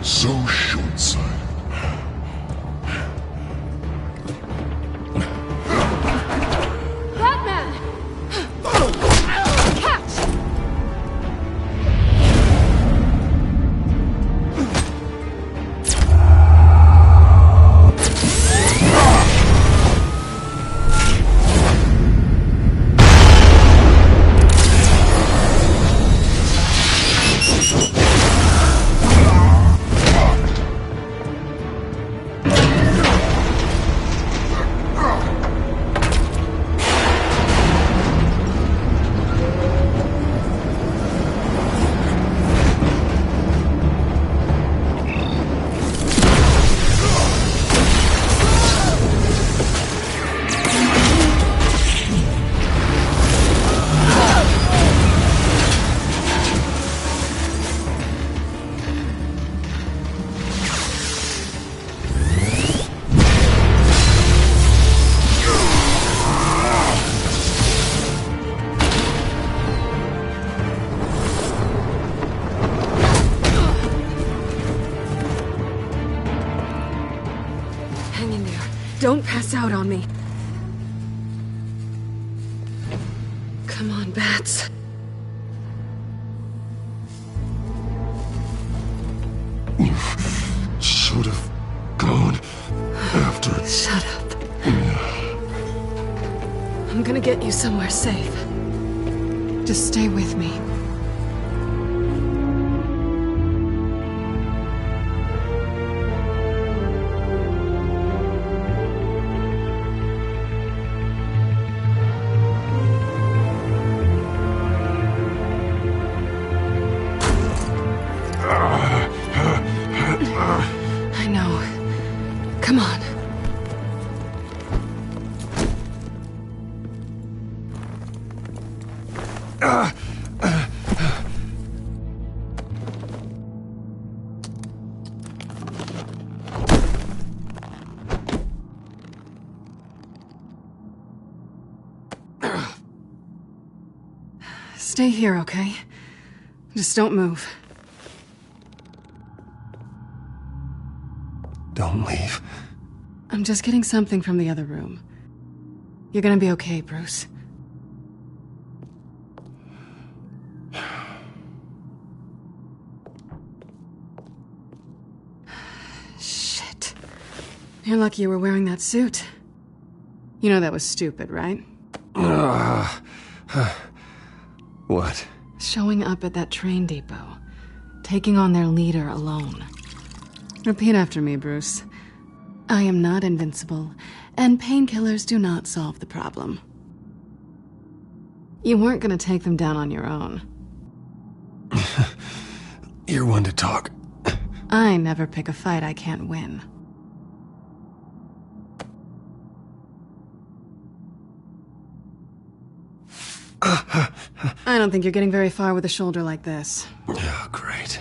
So short-sighted. Batman! Catch! Hang in there. Don't pass out on me. Come on, Bats. You should have gone after... Shut up. I'm gonna get you somewhere safe. Just stay with me. I know. Come on. Stay here, okay? Just don't move. Don't leave. I'm just getting something from the other room. You're gonna be okay, Bruce. Shit. You're lucky you were wearing that suit. You know that was stupid, right? What? Showing up at that train depot. Taking on their leader alone. Repeat after me, Bruce. I am not invincible, and painkillers do not solve the problem. You weren't gonna take them down on your own. You're one to talk. I never pick a fight I can't win. I don't think you're getting very far with a shoulder like this. Oh, great.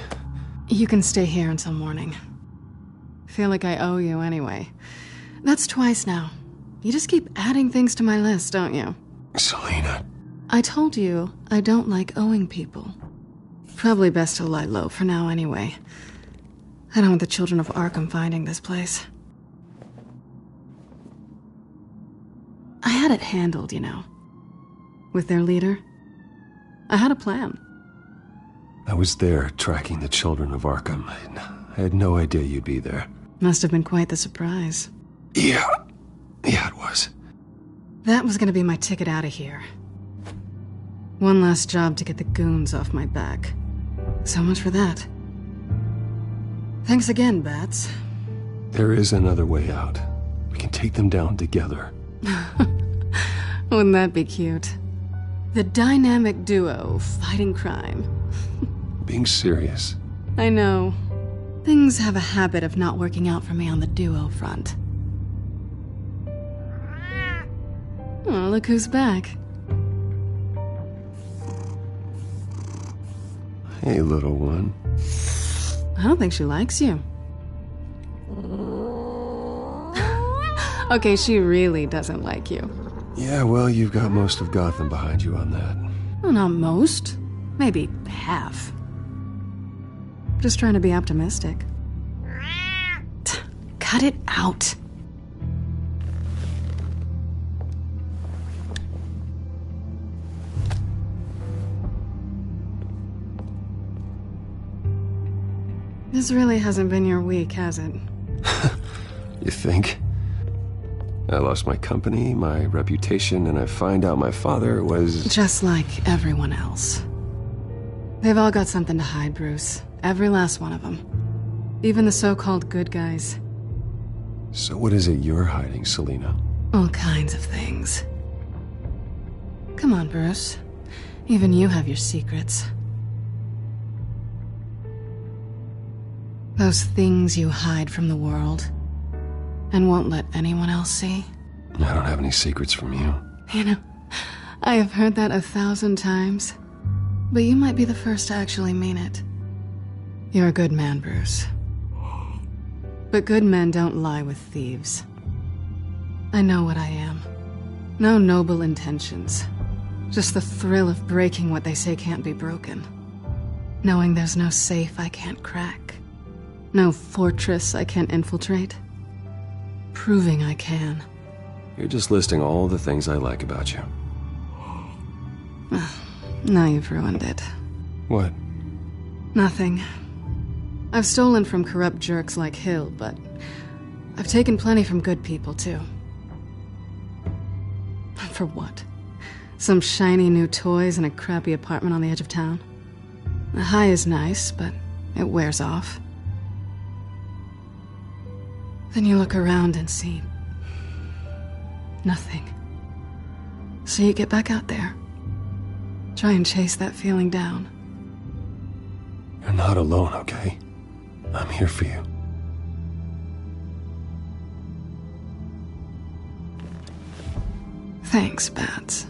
You can stay here until morning. Feel like I owe you anyway. That's twice now. You just keep adding things to my list, don't you? Selina. I told you I don't like owing people. Probably best to lie low for now anyway. I don't want the children of Arkham finding this place. I had it handled, you know. With their leader. I had a plan. I was there tracking the children of Arkham. I had no idea you'd be there. Must have been quite the surprise. Yeah, it was. That was gonna be my ticket out of here. One last job to get the goons off my back. So much for that. Thanks again, Bats. There is another way out. We can take them down together. Wouldn't that be cute? The dynamic duo fighting crime. Being serious. I know. Things have a habit of not working out for me on the duo front. Oh, look who's back. Hey, little one. I don't think she likes you. Okay, she really doesn't like you. Yeah, well, you've got most of Gotham behind you on that. Well, not most. Maybe half. Just trying to be optimistic. Cut it out. This really hasn't been your week, has it? You think? I lost my company, my reputation, and I find out my father was... Just like everyone else. They've all got something to hide, Bruce. Every last one of them. Even the so-called good guys. So what is it you're hiding, Selina? All kinds of things. Come on, Bruce. Even you have your secrets. Those things you hide from the world and won't let anyone else see. I don't have any secrets from you. You know, I have heard that 1,000 times, but you might be the first to actually mean it. You're a good man, Bruce. But good men don't lie with thieves. I know what I am. No noble intentions. Just the thrill of breaking what they say can't be broken. Knowing there's no safe I can't crack. No fortress I can't infiltrate. Proving I can. You're just listing all the things I like about you. Now you've ruined it. What? Nothing. I've stolen from corrupt jerks like Hill, but I've taken plenty from good people, too. For what? Some shiny new toys and a crappy apartment on the edge of town? The high is nice, but it wears off. Then you look around and see nothing. So you get back out there. Try and chase that feeling down. You're not alone, okay? I'm here for you. Thanks, Bats.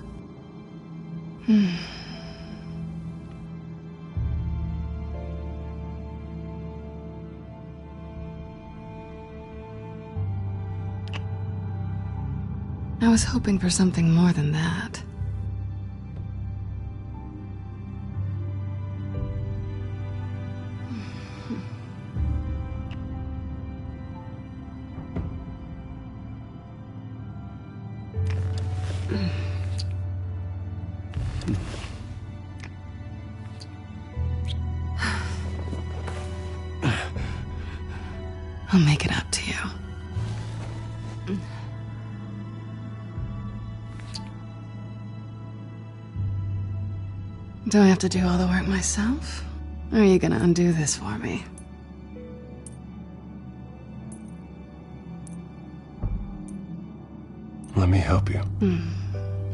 I was hoping for something more than that. I'll make it up to you. Do I have to do all the work myself? Or are you gonna undo this for me? Let me help you.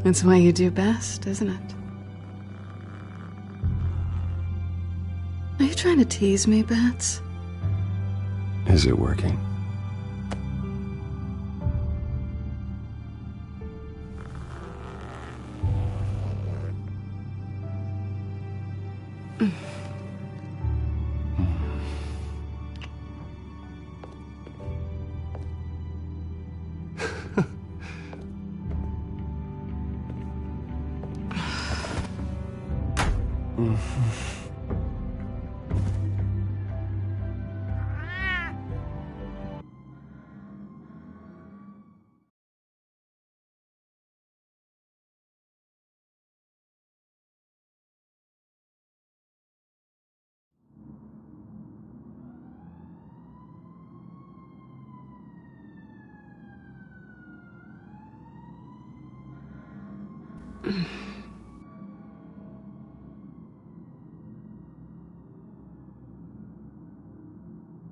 It's what you do best, isn't it? Are you trying to tease me, Bats? Is it working?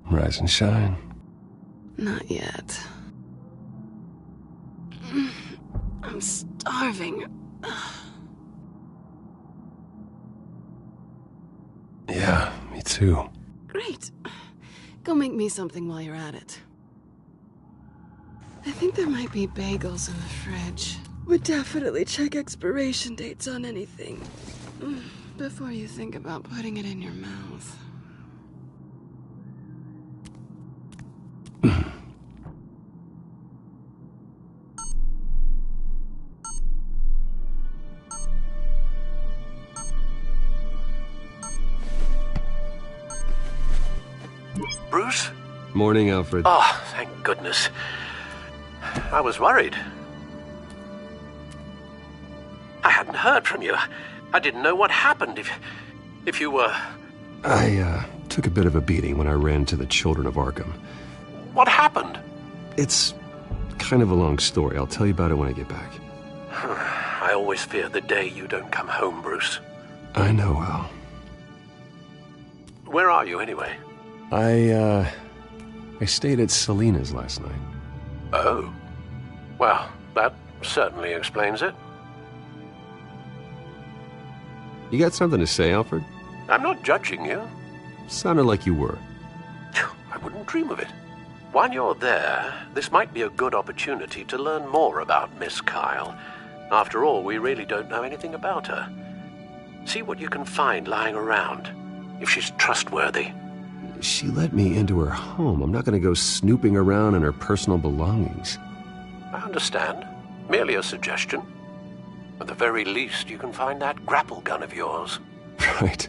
Rise and shine. Not yet. I'm starving. Yeah, me too. Great. Go make me something while you're at it. I think there might be bagels in the fridge. Would definitely check expiration dates on anything before you think about putting it in your mouth. Bruce? Morning, Alfred. Oh, thank goodness. I was worried. I hadn't heard from you. I didn't know what happened if you were... I took a bit of a beating when I ran to the Children of Arkham. What happened? It's kind of a long story. I'll tell you about it when I get back. I always fear the day you don't come home, Bruce. I know, Al. Where are you, anyway? I stayed at Selena's last night. Oh. Well, that certainly explains it. You got something to say, Alfred? I'm not judging you. Sounded like you were. I wouldn't dream of it. While you're there, this might be a good opportunity to learn more about Miss Kyle. After all, we really don't know anything about her. See what you can find lying around, if she's trustworthy. She let me into her home. I'm not going to go snooping around in her personal belongings. I understand. Merely a suggestion. At the very least, you can find that grapple gun of yours. Right.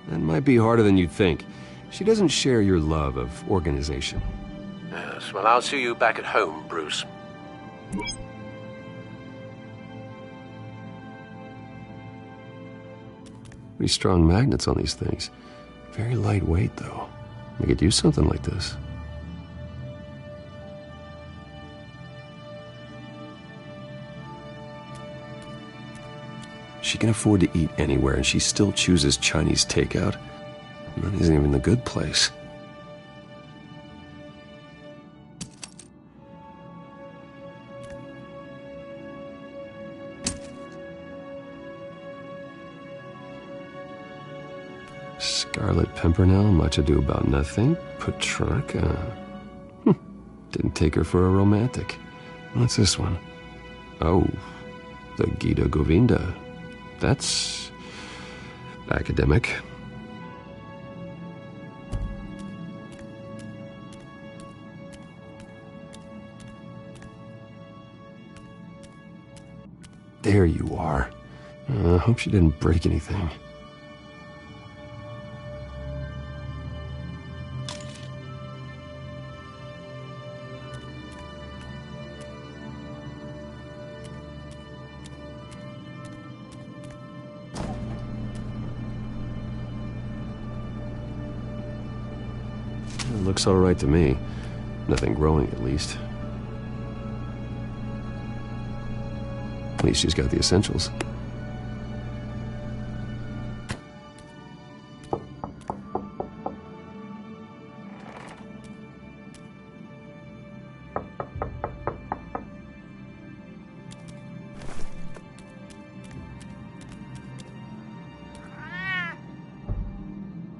That might be harder than you'd think. She doesn't share your love of organization. Yes, well, I'll see you back at home, Bruce. Pretty strong magnets on these things. Very lightweight, though. I could use something like this. She can afford to eat anywhere, and she still chooses Chinese takeout. That isn't even the good place. Scarlet Pimpernel, Much Ado About Nothing, Petrarca. Didn't take her for a romantic. What's this one? Oh, the Gita Govinda. That's academic. There you are. I hope she didn't break anything. Looks all right to me. Nothing growing, at least. At least she's got the essentials.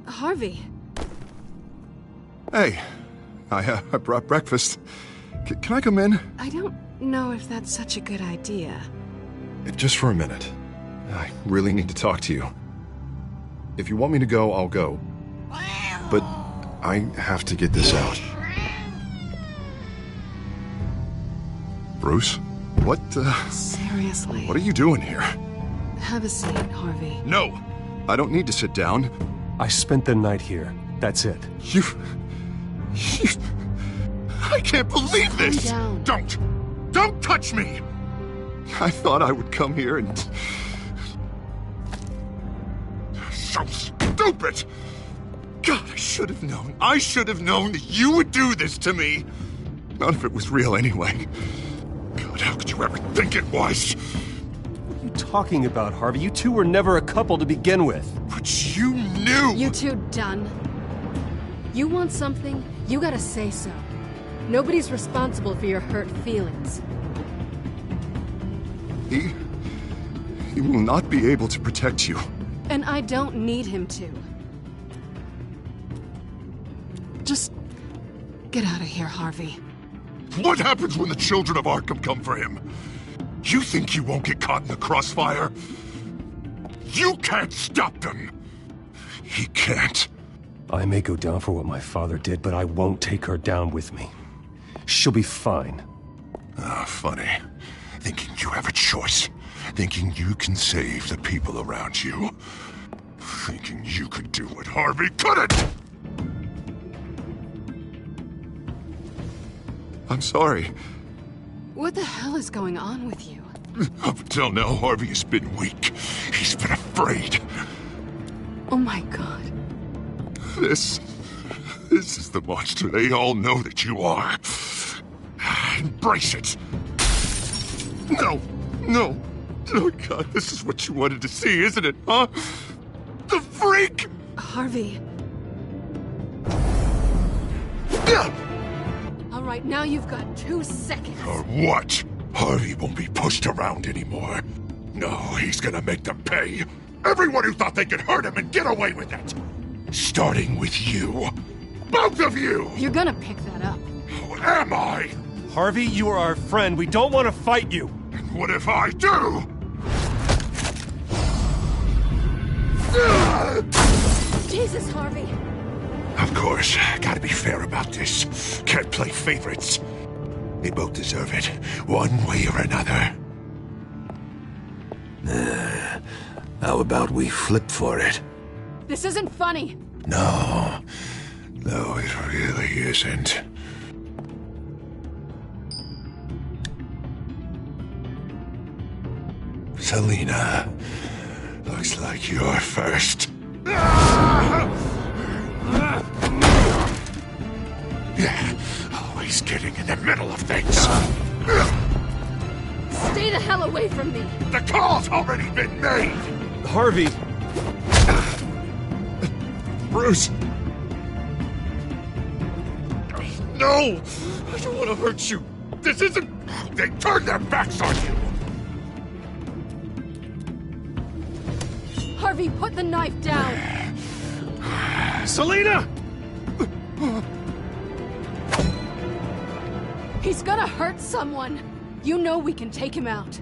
Harvey. Hey, I brought breakfast. Can I come in? I don't know if that's such a good idea. Just for a minute. I really need to talk to you. If you want me to go, I'll go. But I have to get this out. Bruce? What, Seriously. What are you doing here? Have a seat, Harvey. No! I don't need to sit down. I spent the night here. That's it. You... I can't believe this! Calm down. Don't touch me! I thought I would come here and... So stupid! God, I should have known. I should have known that you would do this to me! None of it was real anyway. God, how could you ever think it was? What are you talking about, Harvey? You two were never a couple to begin with. But you knew! You two done? You want something, you gotta say so. Nobody's responsible for your hurt feelings. He will not be able to protect you. And I don't need him to. Just get out of here, Harvey. What happens when the children of Arkham come for him? You think you won't get caught in the crossfire? You can't stop them! He can't. I may go down for what my father did, but I won't take her down with me. She'll be fine. Ah, funny. Thinking you have a choice. Thinking you can save the people around you. Thinking you could do what Harvey couldn't! I'm sorry. What the hell is going on with you? Up until now, Harvey has been weak. He's been afraid. Oh my God. This is the monster they all know that you are. Embrace it. No. Oh God, this is what you wanted to see, isn't it, huh? The freak! Harvey. All right, now you've got 2 seconds. Or what? Harvey won't be pushed around anymore. No, he's gonna make them pay. Everyone who thought they could hurt him and get away with it. Starting with you. Both of you! You're gonna pick that up. Who am I? Harvey, you are our friend. We don't want to fight you. And what if I do? Jesus, Harvey. Of course, gotta be fair about this. Can't play favorites. They both deserve it, one way or another. How about we flip for it? This isn't funny. No, it really isn't. Selina, looks like you're first. Always getting in the middle of things. Stay the hell away from me. The call's already been made. Harvey. Bruce. No! I don't want to hurt you. This isn't... They turned their backs on you. Harvey, put the knife down. Selina! He's gonna hurt someone. You know we can take him out.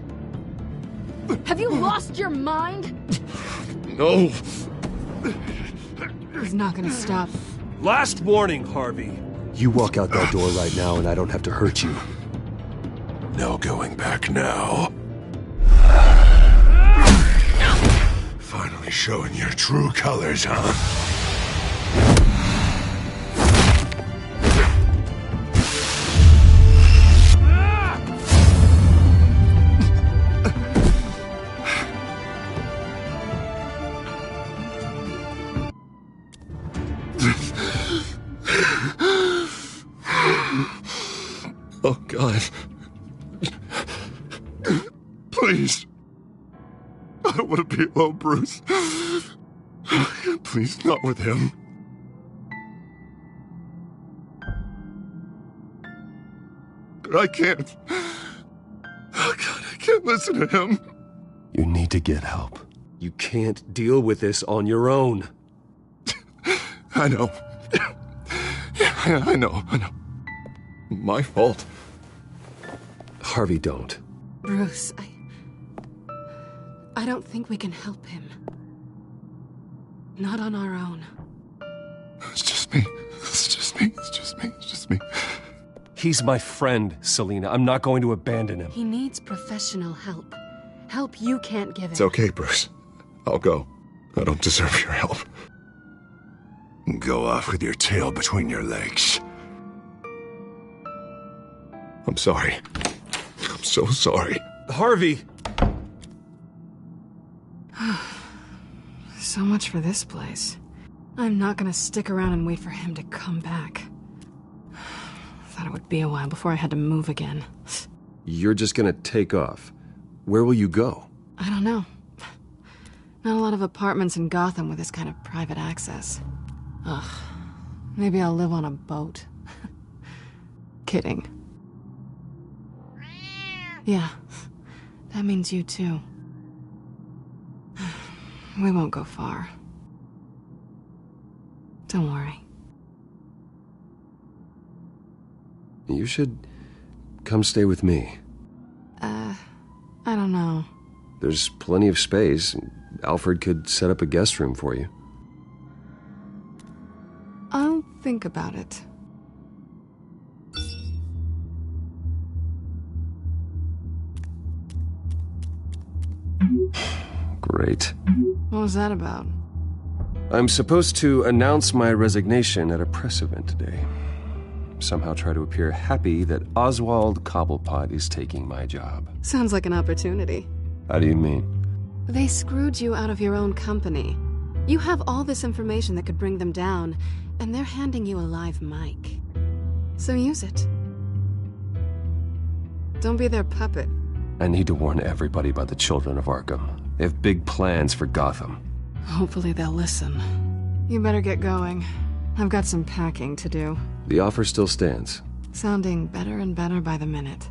Have you lost your mind? No. He's not gonna stop. Last warning, Harvey. You walk out that door right now and I don't have to hurt you. No going back now. Finally showing your true colors, huh? God. Please. I don't want to be alone, Bruce. Please, not with him. But I can't. Oh, God, I can't listen to him. You need to get help. You can't deal with this on your own. I know. Yeah, I know. My fault. Harvey, don't. Bruce, I don't think we can help him. Not on our own. It's just me. He's my friend, Selina. I'm not going to abandon him. He needs professional help. Help you can't give him. It's okay, Bruce. I'll go. I don't deserve your help. Go off with your tail between your legs. I'm sorry. I'm so sorry. Harvey! So much for this place. I'm not gonna stick around and wait for him to come back. Thought it would be a while before I had to move again. You're just gonna take off. Where will you go? I don't know. Not a lot of apartments in Gotham with this kind of private access. Ugh. Maybe I'll live on a boat. Kidding. Yeah. That means you too. We won't go far. Don't worry. You should come stay with me. I don't know. There's plenty of space. Alfred could set up a guest room for you. I'll think about it. Great. What was that about? I'm supposed to announce my resignation at a press event today. Somehow try to appear happy that Oswald Cobblepot is taking my job. Sounds like an opportunity. How do you mean? They screwed you out of your own company. You have all this information that could bring them down, and they're handing you a live mic. So use it. Don't be their puppet. I need to warn everybody about the children of Arkham. They have big plans for Gotham. Hopefully they'll listen. You better get going. I've got some packing to do. The offer still stands. Sounding better and better by the minute.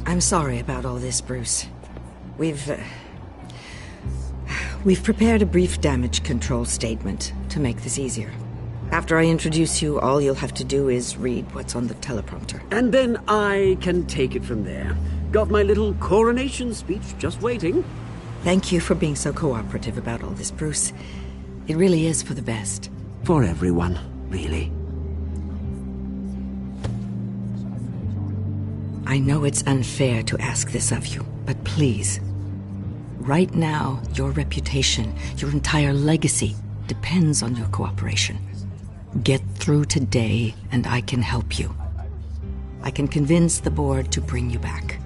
I'm sorry about all this, Bruce. We've prepared a brief damage control statement to make this easier. After I introduce you, all you'll have to do is read what's on the teleprompter. And then I can take it from there. Got my little coronation speech just waiting. Thank you for being so cooperative about all this, Bruce. It really is for the best. For everyone, really. I know it's unfair to ask this of you, but please. Right now, your reputation, your entire legacy, depends on your cooperation. Get through today, and I can help you. I can convince the board to bring you back.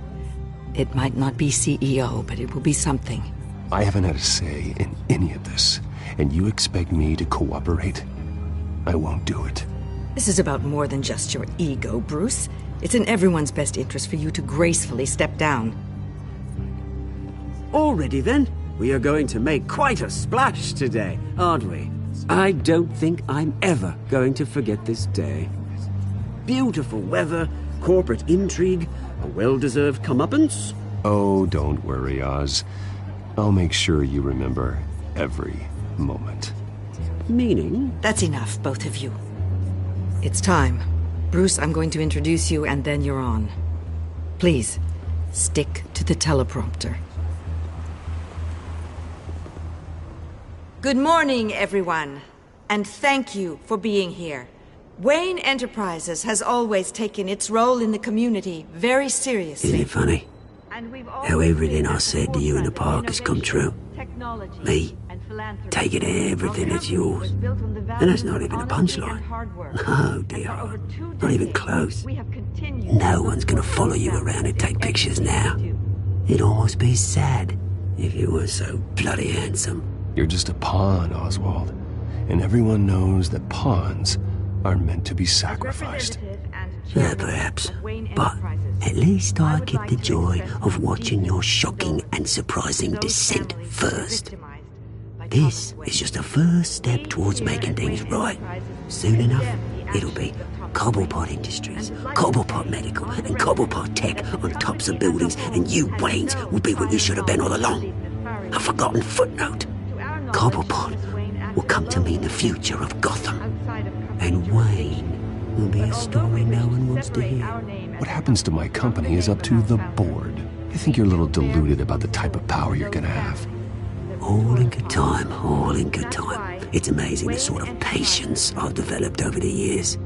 It might not be CEO, but it will be something. I haven't had a say in any of this, and you expect me to cooperate? I won't do it. This is about more than just your ego, Bruce. It's in everyone's best interest for you to gracefully step down. Already then, we are going to make quite a splash today, aren't we? I don't think I'm ever going to forget this day. Beautiful weather, corporate intrigue, a well-deserved comeuppance. Oh, don't worry, Oz. I'll make sure you remember every moment. Meaning? That's enough, both of you. It's time. Bruce, I'm going to introduce you, and then you're on. Please, stick to the teleprompter. Good morning, everyone. And thank you for being here. Wayne Enterprises has always taken its role in the community very seriously. Isn't it funny? How everything I said to you in the park has come true. Me, taking everything that's yours. And that's not even a punchline. No, dear. Not even close. No one's gonna follow you around and take pictures now. It'd almost be sad if you were so bloody handsome. You're just a pawn, Oswald. And everyone knows that pawns are meant to be sacrificed. Yeah, perhaps. But at least I get the joy of watching your shocking and surprising descent first. This is just a first step towards making things right. Soon enough, it'll be Cobblepot Industries, Cobblepot Medical, and Cobblepot Tech on tops of buildings, and you, Waynes, will be what you should have been all along. A forgotten footnote. Cobblepot will come to mean the future of Gotham. And Wayne will be a story no one wants to hear. What happens to my company is up to the board. I think you're a little deluded about the type of power you're gonna have. All in good time, all in good time. It's amazing the sort of patience I've developed over the years.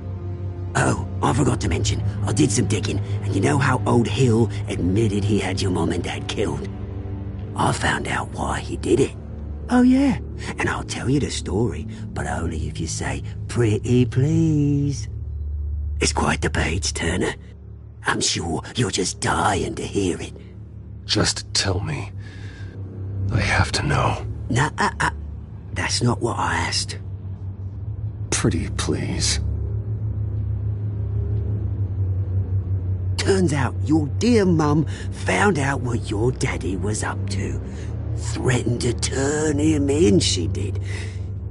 Oh, I forgot to mention, I did some digging, and you know how old Hill admitted he had your mom and dad killed? I found out why he did it. Oh yeah, and I'll tell you the story, but only if you say, pretty please. It's quite the page, Turner. I'm sure you're just dying to hear it. Just tell me. I have to know. Nah, that's not what I asked. Pretty please. Turns out your dear mum found out what your daddy was up to. Threatened to turn him in, she did.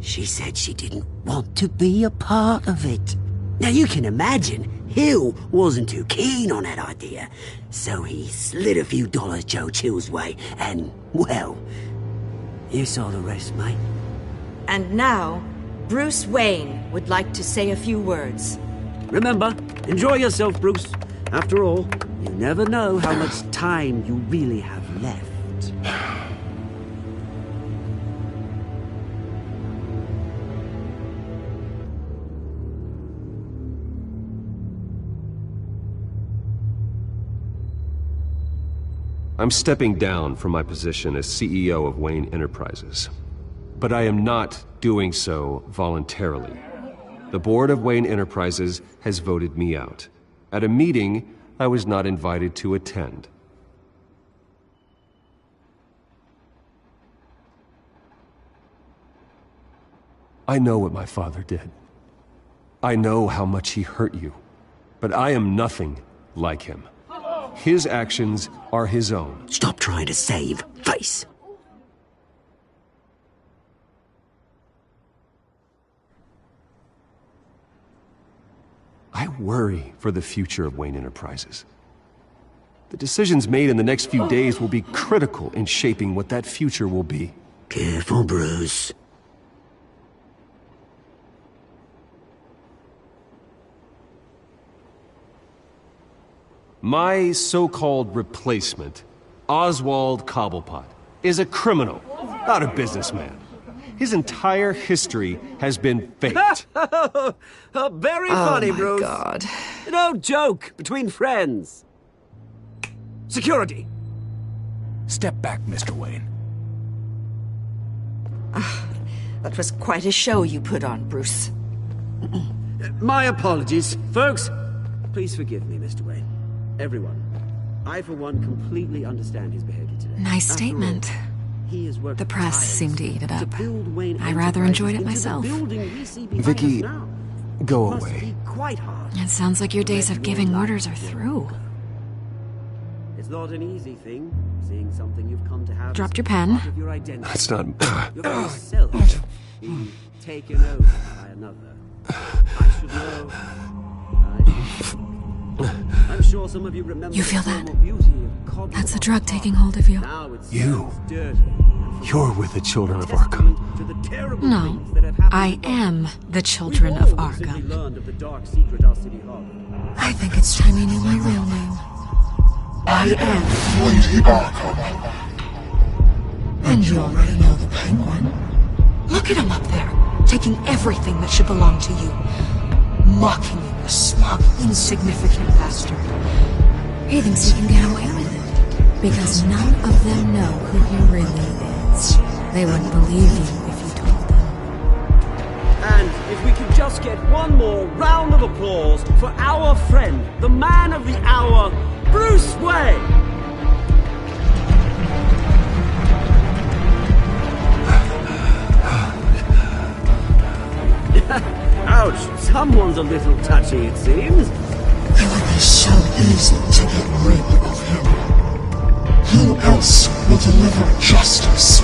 She said she didn't want to be a part of it. Now you can imagine, Hill wasn't too keen on that idea. So he slid a few dollars Joe Chill's way, and, well, you saw the rest, mate. And now, Bruce Wayne would like to say a few words. Remember, enjoy yourself, Bruce. After all, you never know how much time you really have left. I'm stepping down from my position as CEO of Wayne Enterprises. But I am not doing so voluntarily. The board of Wayne Enterprises has voted me out. At a meeting I was not invited to attend. I know what my father did. I know how much he hurt you. But I am nothing like him. His actions are his own. Stop trying to save face. I worry for the future of Wayne Enterprises. The decisions made in the next few days will be critical in shaping what that future will be. Careful, Bruce. My so-called replacement, Oswald Cobblepot, is a criminal, not a businessman. His entire history has been faked. Very funny, Bruce. Oh, my God. No joke between friends. Security. Step back, Mr. Wayne. That was quite a show you put on, Bruce. My apologies. Folks, please forgive me, Mr. Wayne. Everyone. I, for one, completely understand his behavior today. Nice statement. The press seemed to eat it up. I rather enjoyed it myself. Vicky, go away. It sounds like your days of giving orders are through. It's not an easy thing, seeing something you've come to have. Dropped your pen. That's not... Your very self being taken over by another. I should know. I'm sure some of you remember. You feel that? That's the drug taking hold of you. You're with the children of Arkham. No, I am the children of Arkham. I think it's time you knew my real name. I am Lady Arkham. And you already know the Penguin. Look at him up there, taking everything that should belong to you. Mocking you, a smug, insignificant bastard. He thinks he can get away with it. Because none of them know who he really is. They wouldn't believe you if you told them. And if we could just get one more round of applause for our friend, the man of the hour, Bruce Wayne! Ouch, someone's a little touchy, it seems. It would be so easy to get rid of him. Who else will deliver justice?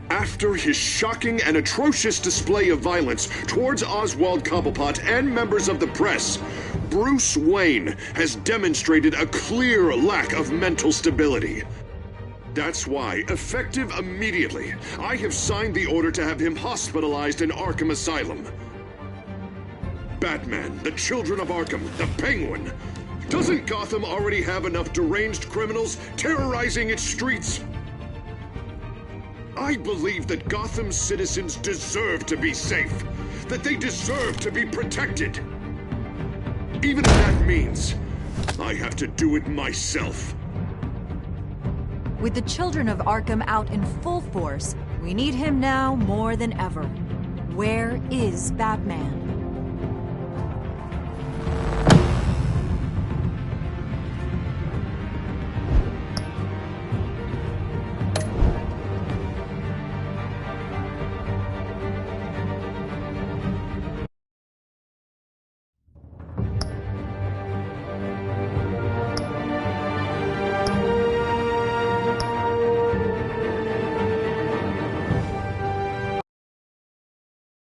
After his shocking and atrocious display of violence towards Oswald Cobblepot and members of the press, Bruce Wayne has demonstrated a clear lack of mental stability. That's why, effective immediately, I have signed the order to have him hospitalized in Arkham Asylum. Batman, the Children of Arkham, the Penguin. Doesn't Gotham already have enough deranged criminals terrorizing its streets? I believe that Gotham's citizens deserve to be safe, that they deserve to be protected. Even if that means I have to do it myself. With the Children of Arkham out in full force, we need him now more than ever. Where is Batman?